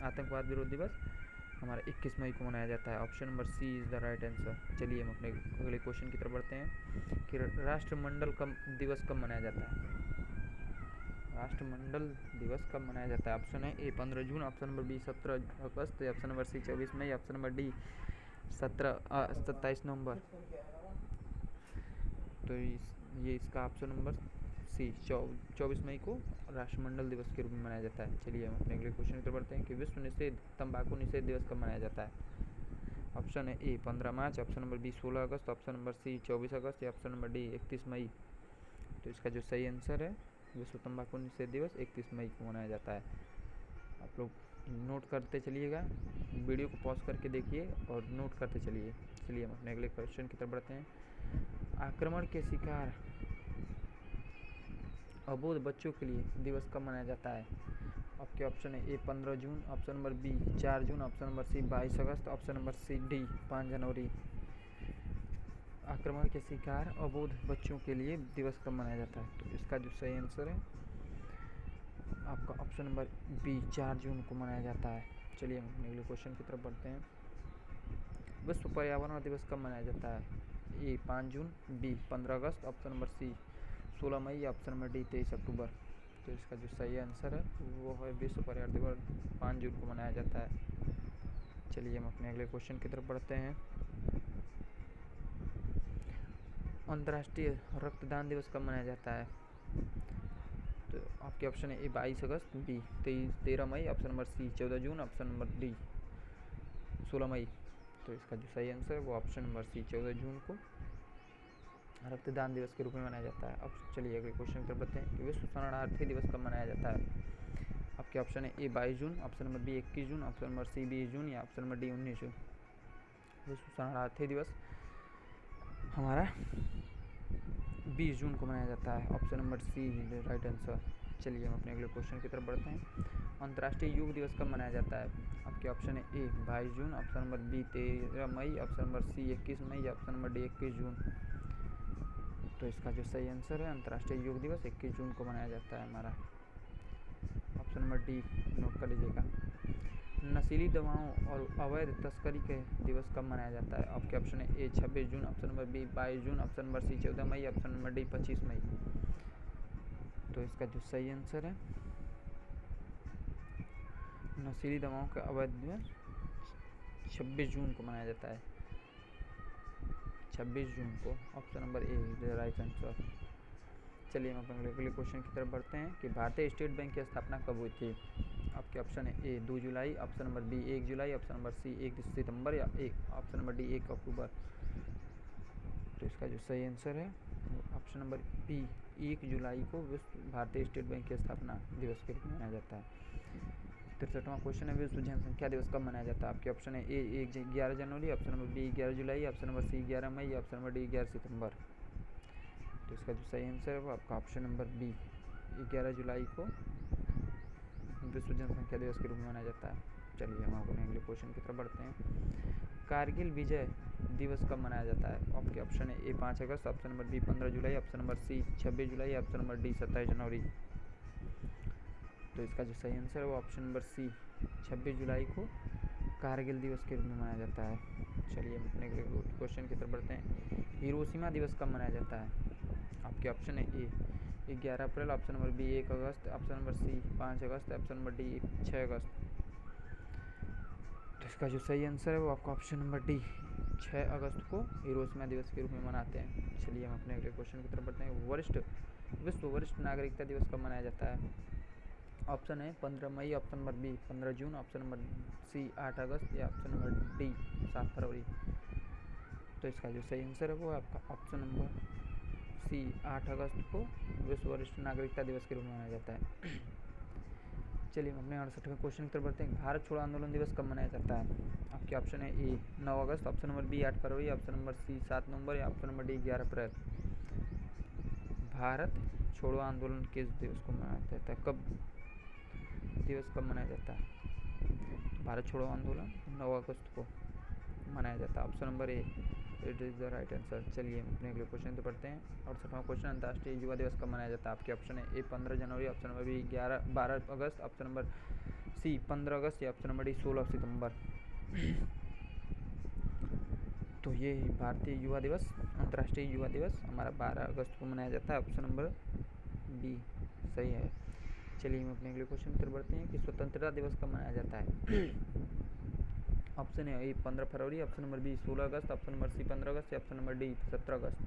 [SPEAKER 1] आतंकवाद विरोध दिवस हमारा 21 मई को मनाया जाता है, option number C is the right answer. चलिए हम अपने अगले क्वेश्चन की तरफ बढ़ते हैं कि राष्ट्रमंडल दिवस कब मनाया जाता है? राष्ट्रमंडल दिवस कब मनाया जाता है? ऑप्शन है ए 15 जून, ऑप्शन नंबर बी 17 अगस्त, ऑप्शन नंबर सी 24 मई, ऑप्शन नंबर डी 27 नवंबर। तो ये इसका ऑप्शन नंबर सी 24 मई को राष्ट्रमंडल दिवस के रूप में मनाया जाता है। चलिए हम अपने अगले क्वेश्चन की तरफ बढ़ते हैं कि विश्व निषेध तंबाकू निषेध दिवस कब मनाया जाता है। ऑप्शन है ए 15 मार्च, ऑप्शन नंबर बी 16 अगस्त, ऑप्शन नंबर सी 24 अगस्त या ऑप्शन नंबर डी 31 मई। तो इसका जो सही आंसर है विश्व तंबाकू निषेध दिवस 31 मई को मनाया जाता है। आप लोग नोट करते चलिएगा, वीडियो को पॉज करके देखिए और नोट करते चलिए। चलिए हम अपने अगले क्वेश्चन की तरफ बढ़ते हैं। आक्रमण के शिकार अबोध बच्चों के लिए दिवस कब मनाया जाता है। आपके ऑप्शन है ए 15 जून, ऑप्शन नंबर बी 4 जून, ऑप्शन नंबर सी 22 अगस्त, ऑप्शन नंबर सी डी 5 जनवरी। आक्रमण के शिकार अबोध बच्चों के लिए दिवस कब मनाया जाता है। तो इसका जो सही आंसर है आपका ऑप्शन नंबर बी 4 जून को मनाया जाता है। चलिए हम अपने अगले क्वेश्चन की तरफ बढ़ते हैं। विश्व पर्यावरण दिवस कब मनाया जाता है। ए 5 जून, बी 15 अगस्त, ऑप्शन नंबर सी 16 मई, ऑप्शन नंबर डी 23 अक्टूबर। तो इसका जो सही आंसर है वो है विश्व पर्यावरण दिवस 5 जून को मनाया जाता है। चलिए हम अपने अगले क्वेश्चन की तरफ बढ़ते हैं। अंतर्राष्ट्रीय रक्तदान दिवस कब मनाया जाता है। तो आपके ऑप्शन है ए 22 अगस्त, बी 13 मई, ऑप्शन नंबर सी 14 जून, ऑप्शन नंबर डी 16 मई। तो इसका जो सही आंसर है वो ऑप्शन नंबर सी 14 जून को रक्तदान दिवस के रूप में मनाया जाता है। अब चलिए अगले क्वेश्चन की तरफ बढ़ते हैं कि विश्व शरणार्थी दिवस कब मनाया जाता है। आपके ऑप्शन है ए 22 जून, ऑप्शन नंबर बी 21 जून, ऑप्शन नंबर सी 20 जून या ऑप्शन नंबर डी 19 जून। विश्व शरणार्थी दिवस हमारा 20 जून को मनाया जाता है। Option number C right answer. चलिए हम अपने अगले क्वेश्चन की तरफ बढ़ते हैं। अंतर्राष्ट्रीय योग दिवस कब मनाया जाता है। आपके ऑप्शन है ए 22 जून, ऑप्शन नंबर बी 13 मई, ऑप्शन नंबर सी 21 मई या ऑप्शन नंबर डी 21 जून। तो इसका जो सही आंसर है अंतर्राष्ट्रीय योग दिवस 21 जून को मनाया जाता है हमारा। ऑप्शन नंबर डी नोट कर लीजिएगा। नशीली दवाओं और अवैध तस्करी के दिवस कब मनाया जाता है। आपके ऑप्शन है ए 26 जून, ऑप्शन नंबर बी 22 जून, ऑप्शन नंबर सी 14 मई, ऑप्शन नंबर डी 25 मई। तो इसका जो सही आंसर है नशीली दवाओं का अवैध दिवस 26 जून को मनाया जाता है। 26 जून को option number A right answer. चलिए हम अपने अगले क्वेश्चन की तरफ बढ़ते हैं कि भारतीय स्टेट बैंक की स्थापना कब हुई थी। आपके ऑप्शन है ए 2 जुलाई, ऑप्शन नंबर बी 1 जुलाई, ऑप्शन नंबर सी 1 सितंबर या ऑप्शन नंबर डी 1 अक्टूबर। तो इसका जो सही आंसर है ऑप्शन नंबर बी 1 जुलाई को विश्व भारतीय स्टेट बैंक की स्थापना दिवस के रूप में मनाया जाता है। 63वां क्वेश्चन है विश्व जनसंख्या दिवस कब मनाया जाता है। आपके ऑप्शन है ए 11 जनवरी, ऑप्शन नंबर बी 11 जुलाई, ऑप्शन नंबर सी 11 मई, ऑप्शन नंबर डी 11 सितंबर। तो इसका जो सही आंसर है वो आपका ऑप्शन नंबर बी 11 जुलाई को विश्व जनसंख्या दिवस के रूप में मनाया जाता है। चलिए हम अपने अगले क्वेश्चन की तरफ बढ़ते हैं। कारगिल विजय दिवस कब मनाया जाता है। आपके ऑप्शन है ए 5 अगस्त, ऑप्शन नंबर बी 15 जुलाई, ऑप्शन नंबर सी 26 जुलाई, ऑप्शन नंबर डी 27 जनवरी। तो इसका जो सही आंसर है वो ऑप्शन नंबर सी 26 जुलाई को कारगिल दिवस के रूप में मनाया जाता है। चलिए हम अपने अगले क्वेश्चन की तरफ बढ़ते हैं। हिरोशिमा दिवस कब मनाया जाता है। आपके ऑप्शन है ए 11 अप्रैल, ऑप्शन नंबर बी 1 अगस्त, ऑप्शन नंबर सी 5 अगस्त, ऑप्शन नंबर डी 6 अगस्त। तो इसका जो सही आंसर है वो आपका ऑप्शन नंबर डी 6 अगस्त को हिरोशिमा दिवस के रूप में मनाते हैं। चलिए हम अपने अगले क्वेश्चन की तरफ बढ़ते हैं। विश्व वरिष्ठ नागरिकता दिवस कब मनाया जाता है। ऑप्शन है 15 मई, ऑप्शन नंबर बी 15 जून, ऑप्शन नंबर सी 8 अगस्त या ऑप्शन नंबर डी 7 फरवरी। तो इसका जो सही आंसर है वो आपका ऑप्शन नंबर सी 8 अगस्त को विश्व वरिष्ठ नागरिकता दिवस के रूप में मनाया जाता है। चलिए हम अपने 68वें क्वेश्चन की तरफ बढ़ते हैं। भारत छोड़ो आंदोलन दिवस कब मनाया जाता है। आपके ऑप्शन है ए 9 अगस्त, ऑप्शन नंबर बी 8 फरवरी, ऑप्शन नंबर सी 7 नवंबर या ऑप्शन नंबर डी 11 अप्रैल। भारत छोड़ो आंदोलन किस दिवस को मनाया जाता है, कब दिवस कब मनाया जाता है। भारत छोड़ो आंदोलन 9 अगस्त को मनाया जाता है। Option number A it is the right answer. चलिए हम अपने अगले क्वेश्चन तो पढ़ते हैं। 68वां क्वेश्चन अंतर्राष्ट्रीय युवा दिवस कब मनाया जाता है। आपके ऑप्शन है ए 15 जनवरी, ऑप्शन नंबर बी 12 अगस्त, ऑप्शन नंबर सी 15 अगस्त या ऑप्शन नंबर डी 16 सितंबर। तो ये भारतीय युवा दिवस अंतर्राष्ट्रीय युवा दिवस हमारा 12 अगस्त को मनाया जाता है। ऑप्शन नंबर बी सही है। चलिए हम अपने अगले क्वेश्चन की तरफ बढ़ते हैं कि स्वतंत्रता दिवस कब मनाया जाता है। ऑप्शन है ए 15 फरवरी, ऑप्शन नंबर बी 16 अगस्त, ऑप्शन नंबर सी 15 अगस्त या ऑप्शन नंबर डी 17 अगस्त।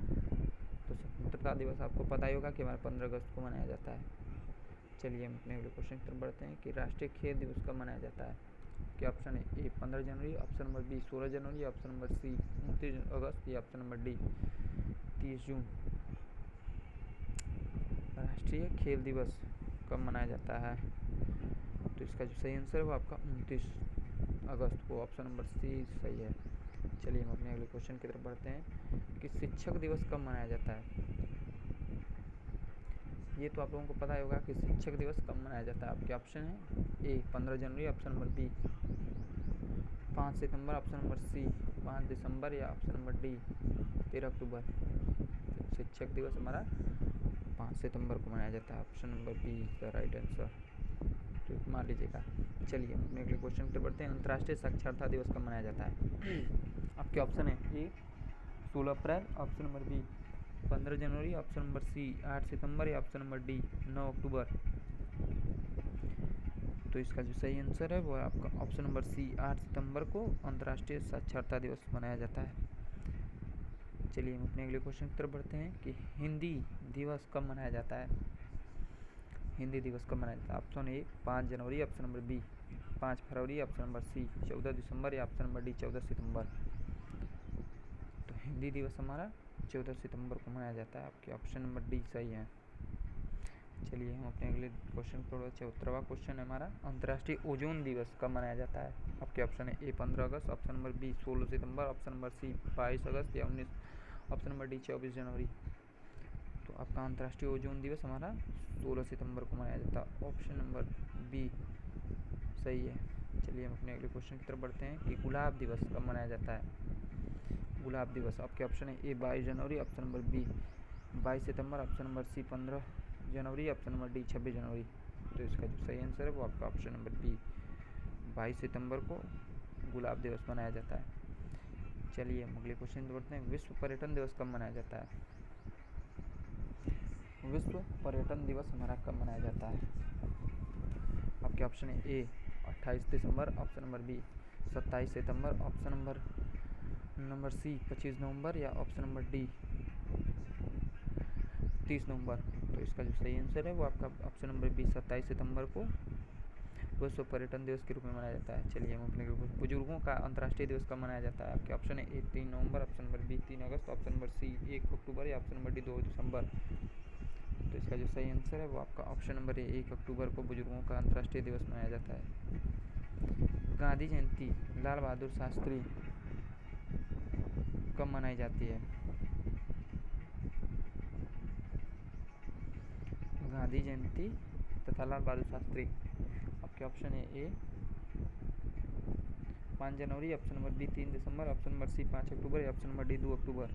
[SPEAKER 1] तो स्वतंत्रता दिवस आपको पता ही होगा कि हमारा 15 अगस्त को मनाया जाता है। चलिए हम अपने अगले क्वेश्चन की तरफ बढ़ते हैं कि राष्ट्रीय खेल दिवस कब मनाया जाता है। क्या ऑप्शन है ए 15 जनवरी, ऑप्शन नंबर बी 16 जनवरी, ऑप्शन नंबर सी 29 अगस्त या ऑप्शन नंबर डी 30 जून। राष्ट्रीय खेल दिवस कब मनाया जाता है, तो इसका जो सही आंसर है वो आपका 29 अगस्त को, ऑप्शन नंबर सी सही है। चलिए हम अपने अगले क्वेश्चन की तरफ बढ़ते हैं कि शिक्षक दिवस कब मनाया जाता है। ये तो आप लोगों को पता ही होगा कि शिक्षक दिवस कब मनाया जाता है। आपके ऑप्शन है ए 15 जनवरी, ऑप्शन नंबर बी 5 सितंबर, ऑप्शन नंबर सी 5 दिसंबर या ऑप्शन नंबर डी 13 अक्टूबर। तो शिक्षक दिवस हमारा 5 सितंबर को मनाया जाता है, option number be the right answer, तो मान लीजिएगा। चलिए हम अपने अगले क्वेश्चन की तरफ बढ़ते हैं। अंतर्राष्ट्रीय साक्षरता दिवस कब मनाया जाता है। आपके ऑप्शन है ए 16 अप्रैल, ऑप्शन नंबर बी 15 जनवरी, ऑप्शन नंबर सी 8 सितंबर या ऑप्शन नंबर डी 9 अक्टूबर। तो इसका जो सही आंसर है वो है आपका ऑप्शन नंबर सी 8 सितंबर को अंतर्राष्ट्रीय साक्षरता दिवस मनाया जाता है। चलिए हम अपने अगले क्वेश्चन की तरफ बढ़ते हैं कि हिंदी दिवस कब मनाया जाता है। हिंदी दिवस कब मनाया जाता है। ऑप्शन ए 5 जनवरी, ऑप्शन नंबर बी 5 फरवरी, ऑप्शन नंबर सी 14 दिसंबर या ऑप्शन नंबर डी 14 सितंबर। तो हिंदी दिवस हमारा 14 सितंबर को मनाया जाता है, आपके ऑप्शन नंबर डी सही है। चलिए हम अपने अगले क्वेश्चन पर 74वां क्वेश्चन है हमारा, अंतर्राष्ट्रीय ओजोन दिवस कब मनाया जाता है। आपके ऑप्शन है ए 15 अगस्त, ऑप्शन नंबर बी 16 सितंबर, ऑप्शन नंबर सी 22 अगस्त या 19, ऑप्शन नंबर डी 24 जनवरी। तो आपका अंतर्राष्ट्रीय ओजोन दिवस हमारा 16 सितंबर को मनाया जाता है, ऑप्शन नंबर बी सही है। चलिए हम अपने अगले क्वेश्चन की तरफ बढ़ते हैं कि गुलाब दिवस कब मनाया जाता है। गुलाब दिवस आपके ऑप्शन है ए 22 जनवरी, ऑप्शन नंबर बी 22 सितंबर, ऑप्शन नंबर सी 15 जनवरी, ऑप्शन नंबर डी 26 जनवरी। तो इसका जो सही आंसर है वो आपका ऑप्शन नंबर बी 22 सितंबर को गुलाब दिवस मनाया जाता है। चलिए हम अगले क्वेश्चन पर बढ़ते हैं, विश्व पर्यटन दिवस कब मनाया जाता है। विश्व पर्यटन दिवस हमारा कब मनाया जाता है। आपके ऑप्शन है ए 28 दिसंबर, ऑप्शन नंबर बी 27 सितंबर, ऑप्शन नंबर सी 25 नवंबर या ऑप्शन नंबर डी 30 नवंबर। तो इसका जो सही आंसर है वो आपका ऑप्शन नंबर बी 27 सितंबर को विश्व पर्यटन दिवस के रूप में मनाया जाता है। चलिए हम अपने बुजुर्गों का अंतर्राष्ट्रीय दिवस कब मनाया जाता है। आपके ऑप्शन है ए 3 नवंबर, ऑप्शन नंबर बी 3 अगस्त, ऑप्शन नंबर सी 1 अक्टूबर या ऑप्शन नंबर डी 2 दिसंबर। तो इसका जो सही आंसर है वो आपका ऑप्शन नंबर ए 1 अक्टूबर को बुजुर्गों का अंतर्राष्ट्रीय दिवस मनाया जाता है। गांधी जयंती लाल बहादुर शास्त्री कब मनाई जाती है। गांधी जयंती तथा लाल बहादुर शास्त्री, आपके ऑप्शन है ए 5 जनवरी, ऑप्शन नंबर बी 3 दिसंबर, ऑप्शन नंबर सी 5 अक्टूबर या ऑप्शन नंबर डी 2 अक्टूबर।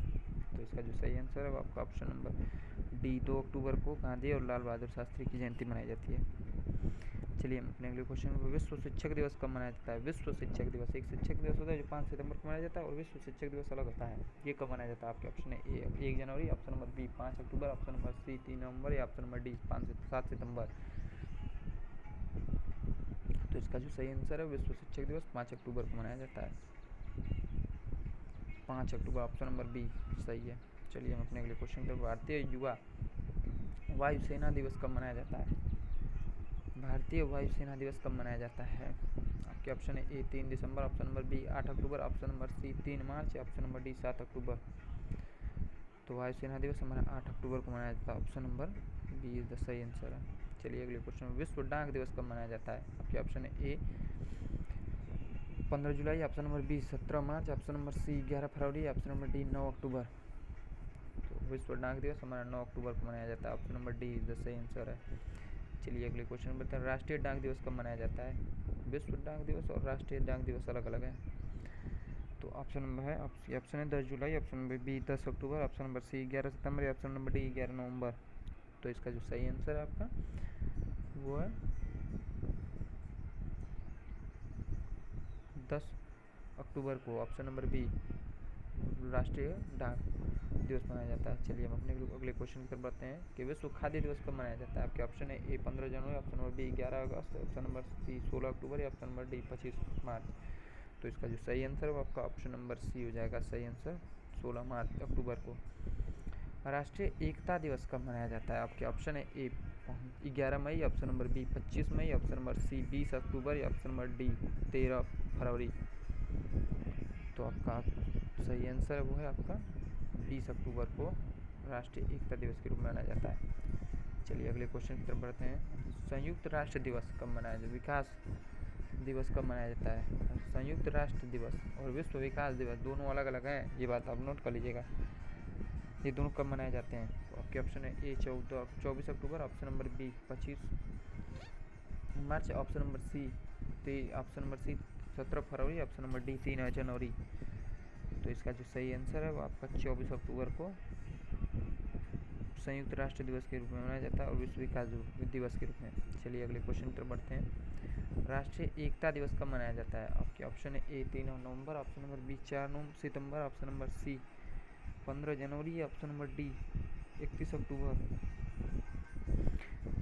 [SPEAKER 1] तो इसका जो सही आंसर है वो आपका ऑप्शन नंबर डी 2 अक्टूबर को गांधी और लाल बहादुर शास्त्री की जयंती मनाई जाती है। चलिए हम अपने अगले क्वेश्चन में, विश्व शिक्षक दिवस कब मनाया जाता है। विश्व शिक्षक दिवस, एक शिक्षक दिवस होता है जो 5 सितंबर को मनाया जाता है और विश्व शिक्षक दिवस अलग होता है, ये कब मनाया जाता है। आपके ऑप्शन है ए 1 जनवरी, ऑप्शन नंबर बी 5 अक्टूबर, ऑप्शन नंबर सी 3 नवंबर या ऑप्शन नंबर डी 7 सितंबर। तो इसका जो सही आंसर है विश्व शिक्षक दिवस 5 अक्टूबर को मनाया जाता है, 5 अक्टूबर, ऑप्शन नंबर बी सही है। चलिए हम अपने अगले क्वेश्चन पर, भारतीय युवा वायुसेना दिवस कब मनाया जाता है। भारतीय वायुसेना दिवस कब मनाया जाता है। आपके ऑप्शन है ए 3 दिसंबर, ऑप्शन नंबर बी 8 अक्टूबर, ऑप्शन नंबर सी 3 मार्च या ऑप्शन नंबर डी 7 अक्टूबर। तो वायुसेना दिवस हमारा 8 अक्टूबर को मनाया जाता है, option number B is the सही आंसर है। चलिए अगले क्वेश्चन में, विश्व डाक दिवस कब मनाया जाता है। आपके ऑप्शन है ए 15 जुलाई, ऑप्शन नंबर बी 17 मार्च, ऑप्शन नंबर सी 11 फरवरी, ऑप्शन नंबर डी 9 अक्टूबर। तो विश्व डाक दिवस हमारा 9 अक्टूबर को मनाया जाता है, option number D is the सही आंसर है। चलिए अगले क्वेश्चन में बताएं, राष्ट्रीय डाक दिवस कब मनाया जाता है। विश्व डाक दिवस और राष्ट्रीय डाक दिवस अलग अलग है। तो ऑप्शन नंबर है, ऑप्शन है 10 जुलाई, ऑप्शन नंबर बी 10 अक्टूबर, ऑप्शन नंबर सी 11 सितंबर या ऑप्शन नंबर डी 11 नवंबर। तो इसका जो सही आंसर है आपका वो है 10 अक्टूबर को, ऑप्शन नंबर बी राष्ट्रीय डाक दिवस मनाया जाता है। चलिए हम अपने अगले क्वेश्चन की तरफ बढ़ते हैं कि विश्व खाद्य दिवस कब मनाया जाता है। आपके ऑप्शन है ए 15 जनवरी, ऑप्शन नंबर बी 11 अगस्त, ऑप्शन नंबर सी 16 अक्टूबर या ऑप्शन नंबर डी 25 मार्च। तो इसका जो सही आंसर है वो आपका ऑप्शन नंबर सी हो जाएगा, सही आंसर 16 मार्च अक्टूबर को। राष्ट्रीय एकता दिवस कब मनाया जाता है? आपके ऑप्शन है ए 11 मई, ऑप्शन नंबर बी 25 मई, ऑप्शन नंबर सी 20 अक्टूबर या ऑप्शन नंबर डी 13 फरवरी। तो आपका सही आंसर है वो है आपका 20 अक्टूबर को राष्ट्रीय एकता दिवस के रूप में मनाया जाता है। चलिए अगले क्वेश्चन की तरफ बढ़ते हैं। संयुक्त राष्ट्र दिवस कब मनाया जाता है? विकास दिवस कब मनाया जाता है? संयुक्त राष्ट्र दिवस और विश्व विकास दिवस दोनों अलग अलग हैं, ये बात आप नोट कर लीजिएगा। ये दोनों कब मनाए जाते हैं? तो आपके ऑप्शन है A 24 October, option number B 25 March, option number C 17 फरवरी, ऑप्शन नंबर डी 3 जनवरी। तो इसका जो सही आंसर है वो आपका 24 अक्टूबर को संयुक्त राष्ट्र दिवस के रूप में मनाया जाता है और विश्व विकास दिवस के रूप में। चलिए अगले क्वेश्चन की तरफ बढ़ते हैं। राष्ट्रीय एकता दिवस कब मनाया जाता है? आपके ऑप्शन है ए 3 नवंबर, ऑप्शन नंबर बी 4 सितंबर, ऑप्शन नंबर सी 15 जनवरी, ऑप्शन नंबर डी 31 अक्टूबर।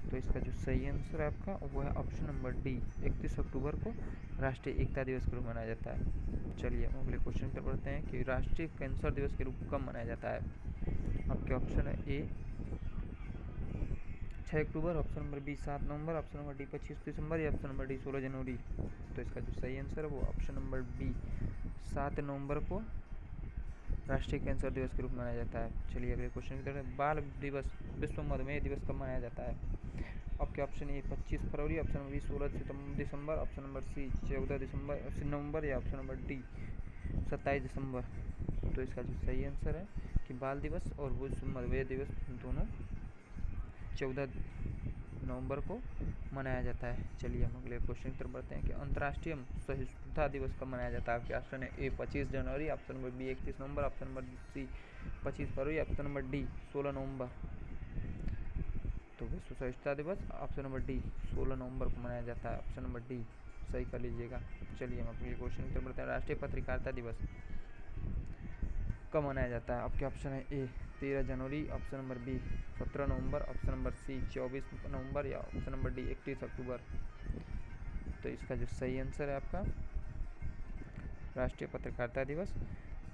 [SPEAKER 1] तो इसका जो सही आंसर है आपका वो है ऑप्शन नंबर डी 31 अक्टूबर को राष्ट्रीय एकता दिवस के रूप में मनाया जाता है। चलिए हम अगले क्वेश्चन की तरफ बढ़ते हैं कि राष्ट्रीय कैंसर दिवस के रूप में कब मनाया जाता है? आपके ऑप्शन है ए 6 अक्टूबर, ऑप्शन नंबर बी 7 नवंबर, ऑप्शन नंबर डी 25 दिसंबर या ऑप्शन नंबर डी 16 जनवरी। तो इसका जो सही आंसर है वो ऑप्शन नंबर बी 7 नवंबर को राष्ट्रीय कैंसर दिवस के रूप में मनाया जाता है। चलिए अगले क्वेश्चन की तरफ। बाल दिवस विश्व मधुमेह दिवस कब मनाया जाता है? आपके ऑप्शन ए 25 फरवरी, ऑप्शन नंबर बी 16 दिसंबर, ऑप्शन नंबर सी 14 नवंबर या ऑप्शन नंबर डी 27 दिसंबर। तो इसका जो सही आंसर है कि बाल दिवस और विश्व मधुमेह दिवस दोनों 14 नवंबर को मनाया जाता है। चलिए हम अगले क्वेश्चन की तरफ बढ़ते हैं कि अंतर्राष्ट्रीय सहिष्णुता दिवस कब मनाया जाता है? आपके ऑप्शन है ए 25 जनवरी, ऑप्शन नंबर बी 31 नवंबर, ऑप्शन नंबर सी 25 फरवरी, ऑप्शन नंबर डी 16 नवंबर। तो विश्व सहिष्णुता दिवस ऑप्शन नंबर डी 16 नवंबर को मनाया जाता है। ऑप्शन नंबर डी सही कर लीजिएगा। चलिए हम अपने क्वेश्चन की तरफ बढ़ते हैं। राष्ट्रीय पत्रकारिता दिवस कब मनाया जाता है? आपके ऑप्शन है ए 13 जनवरी, ऑप्शन नंबर बी 17 नवंबर, ऑप्शन नंबर सी 24 नवंबर या ऑप्शन नंबर डी 31 अक्टूबर। तो इसका जो सही आंसर है आपका राष्ट्रीय पत्रकारिता दिवस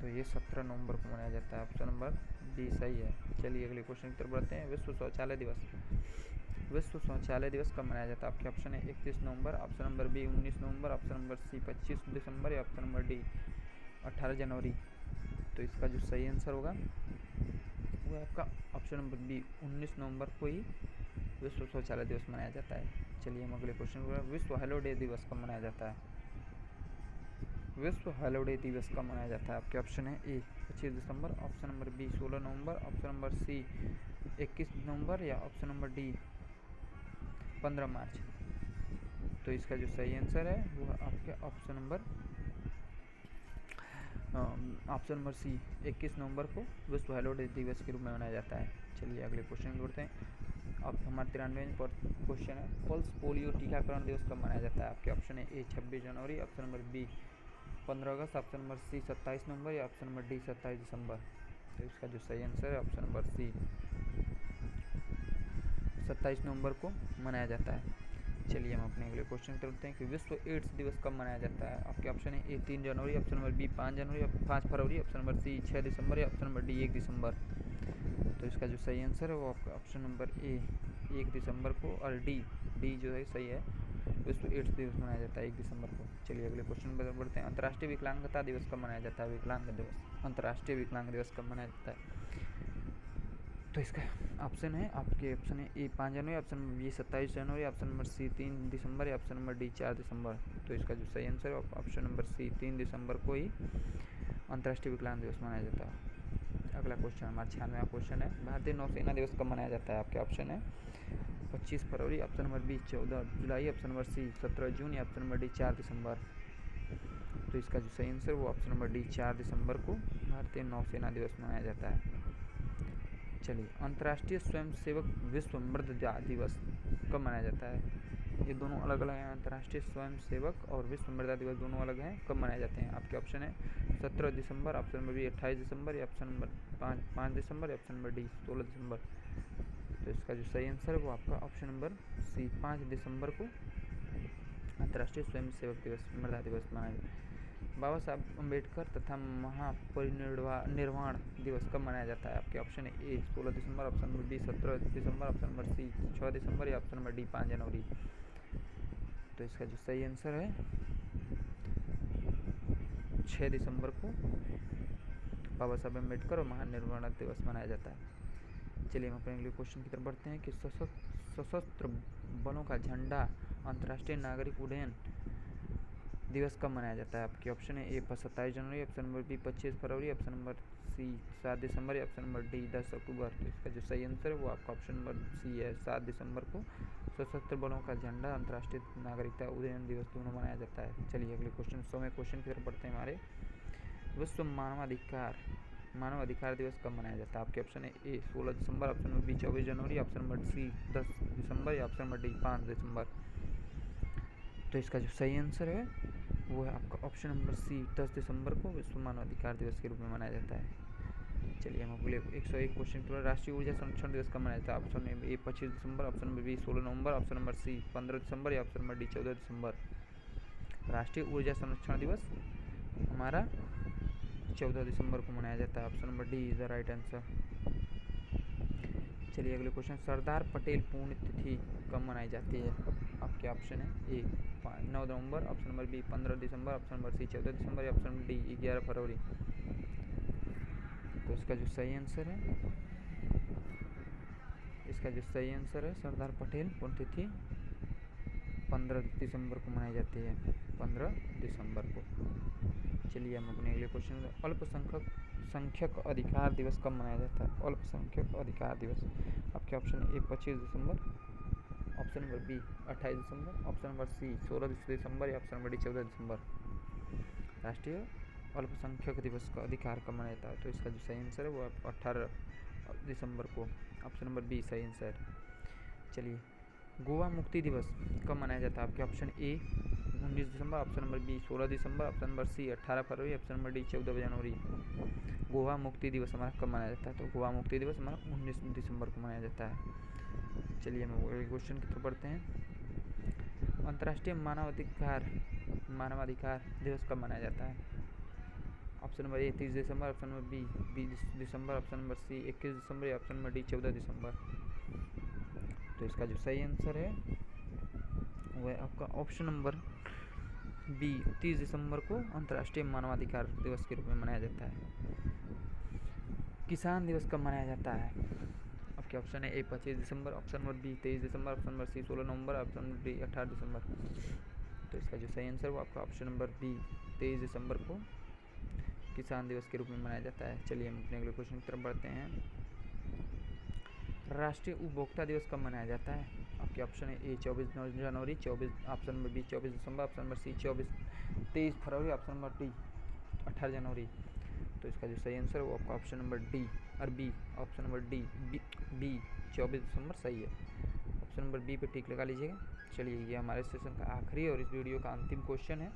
[SPEAKER 1] तो ये 17 नवंबर को मनाया जाता है। ऑप्शन नंबर डी सही है। चलिए अगले क्वेश्चन की तरफ बढ़ते हैं। विश्व शौचालय दिवस कब मनाया जाता है? आपके ऑप्शन है 31 नवंबर, ऑप्शन नंबर बी 19 नवंबर, ऑप्शन नंबर सी 25 दिसंबर या ऑप्शन नंबर डी 18 जनवरी। तो इसका जो सही आंसर होगा वो है आपका ऑप्शन नंबर बी 19 नवंबर को ही विश्व शौचालय दिवस मनाया जाता है। चलिए हम अगले क्वेश्चन को। विश्व हेलो डे दिवस कब मनाया जाता है? विश्व हेलो डे दिवस कब मनाया जाता है? आपके ऑप्शन है ए 25 दिसंबर, ऑप्शन नंबर बी 16 नवंबर, ऑप्शन नंबर सी 21 नवंबर या ऑप्शन नंबर डी 15 मार्च। तो इसका जो सही आंसर है वो आपके ऑप्शन नंबर सी 21 नवंबर को विश्व हेलो डे दिवस के रूप में मनाया जाता है। चलिए अगले क्वेश्चन जोड़ते हैं। अब हमारा 93 क्वेश्चन है पल्स पोलियो टीकाकरण दिवस कब मनाया जाता है? आपके ऑप्शन है ए 26 जनवरी, ऑप्शन नंबर बी 15 अगस्त, ऑप्शन नंबर सी 27 नवंबर या ऑप्शन नंबर डी 27 दिसंबर। तो इसका जो सही आंसर है ऑप्शन नंबर सी 27 नवंबर को मनाया जाता है। चलिए हम अपने अगले क्वेश्चन की तरफ बढ़ते हैं कि विश्व एड्स दिवस कब मनाया जाता है? आपके ऑप्शन है ए 3 जनवरी, ऑप्शन नंबर बी 5 जनवरी, 5 फरवरी, ऑप्शन नंबर सी 6 दिसंबर या ऑप्शन नंबर डी 1 दिसंबर। तो इसका जो सही आंसर है वो आपका ऑप्शन नंबर ए 1 दिसंबर को और डी जो है सही है विश्व एड्स दिवस मनाया जाता है 1 दिसंबर को। चलिए अगले क्वेश्चन पर बढ़ते हैं। अंतर्राष्ट्रीय विकलांगता दिवस कब मनाया जाता है? अंतर्राष्ट्रीय विकलांग दिवस कब मनाया जाता है? तो इसका ऑप्शन है आपके ऑप्शन है ए 5 जनवरी, ऑप्शन नंबर बी 27 जनवरी, ऑप्शन नंबर सी 3 दिसंबर या ऑप्शन नंबर डी 4 दिसंबर। तो इसका जो सही आंसर है ऑप्शन नंबर सी 3 दिसंबर को ही अंतर्राष्ट्रीय विकलांग दिवस मनाया जाता है। अगला क्वेश्चन हमारा 96वां क्वेश्चन है भारतीय नौसेना दिवस कब मनाया जाता है? आपके ऑप्शन है 25 फरवरी, ऑप्शन नंबर बी 14 जुलाई, ऑप्शन नंबर सी 17 जून या ऑप्शन नंबर डी 4 दिसंबर। तो इसका जो सही आंसर वो ऑप्शन नंबर डी 4 दिसंबर को भारतीय नौसेना दिवस मनाया जाता है। चलिए अंतर्राष्ट्रीय स्वयंसेवक विश्व मृदा दिवस कब मनाया जाता है? ये दोनों अलग अलग हैं। अंतर्राष्ट्रीय स्वयंसेवक और विश्व मृदा दिवस दोनों अलग हैं। कब मनाए जाते हैं? आपके ऑप्शन है 17 दिसंबर, ऑप्शन नंबर बी 28 दिसंबर या ऑप्शन नंबर 5 दिसंबर या ऑप्शन नंबर डी 16 दिसंबर। तो इसका जो सही आंसर है वो आपका ऑप्शन नंबर सी 5 दिसंबर को अंतर्राष्ट्रीय स्वयंसेवक दिवस मृदा दिवस मनाया बाबा साहब अम्बेडकर तथा महापरिनिर्वाण दिवस कब मनाया जाता है? आपके ऑप्शन है ए 16 दिसंबर, ऑप्शन नंबर बी 17 दिसंबर, ऑप्शन नंबर सी 6 दिसंबर या ऑप्शन नंबर डी 5 जनवरी। तो इसका जो सही आंसर है 6 दिसंबर को बाबा साहब अम्बेडकर और महापरिनिर्वाण दिवस मनाया जाता है। चलिए हम अपने अगले क्वेश्चन की तरफ बढ़ते हैं कि सशस्त्र बलों का झंडा अंतर्राष्ट्रीय नागरिक उड्डयन दिवस कब मनाया जाता है? आपके ऑप्शन है ए 27 जनवरी, ऑप्शन नंबर बी 25 फरवरी, ऑप्शन नंबर सी 7 दिसंबर या ऑप्शन नंबर डी 10 अक्टूबर। तो इसका जो सही आंसर है वो आपका ऑप्शन नंबर सी है, 7 दिसंबर को सशस्त्र बलों का झंडा अंतर्राष्ट्रीय नागरिकता उड्डयन दिवस दोनों मनाया जाता है। चलिए अगले क्वेश्चन 100वें क्वेश्चन की तरफ बढ़ते हैं हमारे। विश्व मानव अधिकार दिवस कब मनाया जाता है? आपके ऑप्शन है ए 16 दिसंबर, ऑप्शन नंबर बी 24 जनवरी, ऑप्शन नंबर सी 10 दिसंबर या ऑप्शन नंबर डी 5 दिसंबर। तो इसका जो सही आंसर है वो है आपका ऑप्शन नंबर सी 10 दिसंबर को विश्व मानव अधिकार दिवस के रूप में मनाया जाता है। चलिए हम अगले 101 क्वेश्चन के बाद राष्ट्रीय ऊर्जा संरक्षण दिवस कब मनाया जाता है? ऑप्शन नंबर ए 25 दिसंबर, ऑप्शन नंबर बी 16 नवंबर, ऑप्शन नंबर सी 15 दिसंबर या ऑप्शन नंबर डी 14 दिसंबर। राष्ट्रीय ऊर्जा संरक्षण दिवस हमारा 14 दिसंबर को मनाया जाता है। Option number D is the right answer. चलिए अगले क्वेश्चन, सरदार पटेल पुण्यतिथि कब मनाई जाती है? आपके ऑप्शन है ए 9 नवंबर, ऑप्शन नंबर बी 15 दिसंबर, ऑप्शन नंबर सी 14 दिसंबर या ऑप्शन नंबर डी 11 फरवरी। तो इसका जो सही आंसर है सरदार पटेल पुण्यतिथि 15 दिसंबर को मनाई जाती है, 15 दिसंबर को। चलिए हम अपने अगले क्वेश्चन, अल्पसंख्यक अधिकार दिवस कब मनाया जाता है? अल्पसंख्यक अधिकार दिवस आपके ऑप्शन ए 25 दिसंबर, ऑप्शन नंबर बी 28 दिसंबर, ऑप्शन नंबर सी 16 दिसंबर या ऑप्शन नंबर डी 14 दिसंबर। राष्ट्रीय अल्पसंख्यक दिवस का अधिकार कब मनाया जाता है? तो इसका जो सही आंसर है वो 18 दिसंबर को, ऑप्शन नंबर बी सही आंसर। चलिए गोवा मुक्ति दिवस कब मनाया जाता है? आपके ऑप्शन ए 19 दिसंबर, ऑप्शन नंबर बी 16 दिसंबर, ऑप्शन नंबर सी 18 फरवरी, ऑप्शन नंबर डी 14 जनवरी। गोवा मुक्ति दिवस हमारा कब मनाया जाता है? तो गोवा मुक्ति दिवस हमारा 19 दिसंबर को मनाया जाता है। चलिए हम अगले क्वेश्चन की तरफ बढ़ते हैं। अंतर्राष्ट्रीय मानवाधिकार दिवस कब मनाया जाता है? ऑप्शन नंबर ए 30 दिसंबर, ऑप्शन नंबर बी 20 दिसंबर, ऑप्शन नंबर सी 21 दिसंबर या ऑप्शन नंबर डी 14 दिसंबर। तो इसका जो सही आंसर है वह आपका ऑप्शन नंबर बी 30 दिसंबर को अंतर्राष्ट्रीय मानवाधिकार दिवस के रूप में मनाया जाता है। किसान दिवस कब मनाया जाता है? आपके ऑप्शन है ए 25 दिसंबर, ऑप्शन नंबर बी 23 दिसंबर, ऑप्शन नंबर सी 16 नवंबर, ऑप्शन नंबर डी 18 दिसंबर। तो इसका जो सही आंसर वो आपका ऑप्शन नंबर बी 23 दिसंबर को किसान दिवस के रूप में मनाया जाता है। चलिए हम अपने अगले क्वेश्चन की तरफ बढ़ते हैं। राष्ट्रीय उपभोक्ता दिवस कब मनाया जाता है? आपके ऑप्शन है ए 24 जनवरी, 24 ऑप्शन नंबर बी 24 दिसंबर, ऑप्शन नंबर सी 23 फरवरी, ऑप्शन नंबर डी 18 जनवरी। तो इसका जो सही आंसर है वो आपका ऑप्शन नंबर डी और B, option number D B 24 दिसंबर सही है। ऑप्शन नंबर बी पे टिक लगा लीजिएगा। चलिए ये हमारे सेशन का आखिरी और इस वीडियो का अंतिम क्वेश्चन है।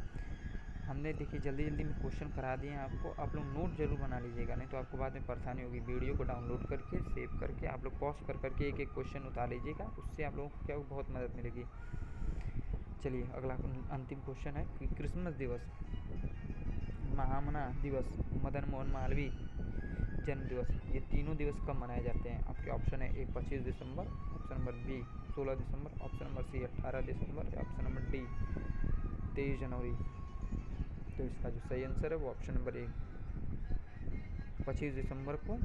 [SPEAKER 1] हमने देखिए जल्दी में क्वेश्चन करा दिए हैं आपको, आप लोग नोट जरूर बना लीजिएगा, नहीं तो आपको बाद में परेशानी होगी। वीडियो को डाउनलोड करके सेव करके आप लोग पॉज करके एक क्वेश्चन उतार लीजिएगा, उससे आप लोगों को क्या बहुत मदद मिलेगी। चलिए अगला अंतिम क्वेश्चन है कि क्रिसमस दिवस, महामना दिवस, मदन मोहन मालवीय जन्म दिवस, ये तीनों दिवस कब मनाए जाते हैं? आपके ऑप्शन है ए 25 दिसंबर, ऑप्शन नंबर बी 16 दिसंबर, ऑप्शन नंबर सी 18 दिसंबर या ऑप्शन नंबर डी 23 जनवरी। तो इसका जो सही आंसर है वो ऑप्शन नंबर ए 25 दिसंबर को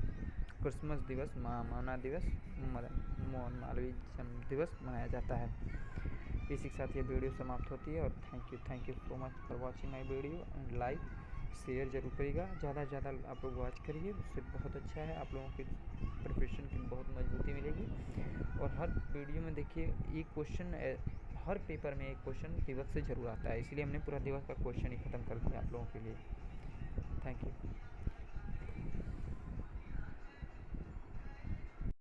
[SPEAKER 1] क्रिसमस दिवस, महामना दिवस, मदन मोहन मालवीय जन्म दिवस मनाया जाता है। इसी के साथ ये वीडियो समाप्त होती है और thank you so much for watching my video and like share जरूर करिएगा, ज़्यादा से ज़्यादा आप लोग वॉच करिए, उससे बहुत अच्छा है, आप लोगों की प्रिपरेशन की बहुत मजबूती मिलेगी। और हर वीडियो में देखिए एक क्वेश्चन, हर पेपर में एक क्वेश्चन दिवस से ज़रूर आता है, इसलिए हमने पूरा दिवस का क्वेश्चन ही ख़त्म कर दिया आप लोगों के लिए।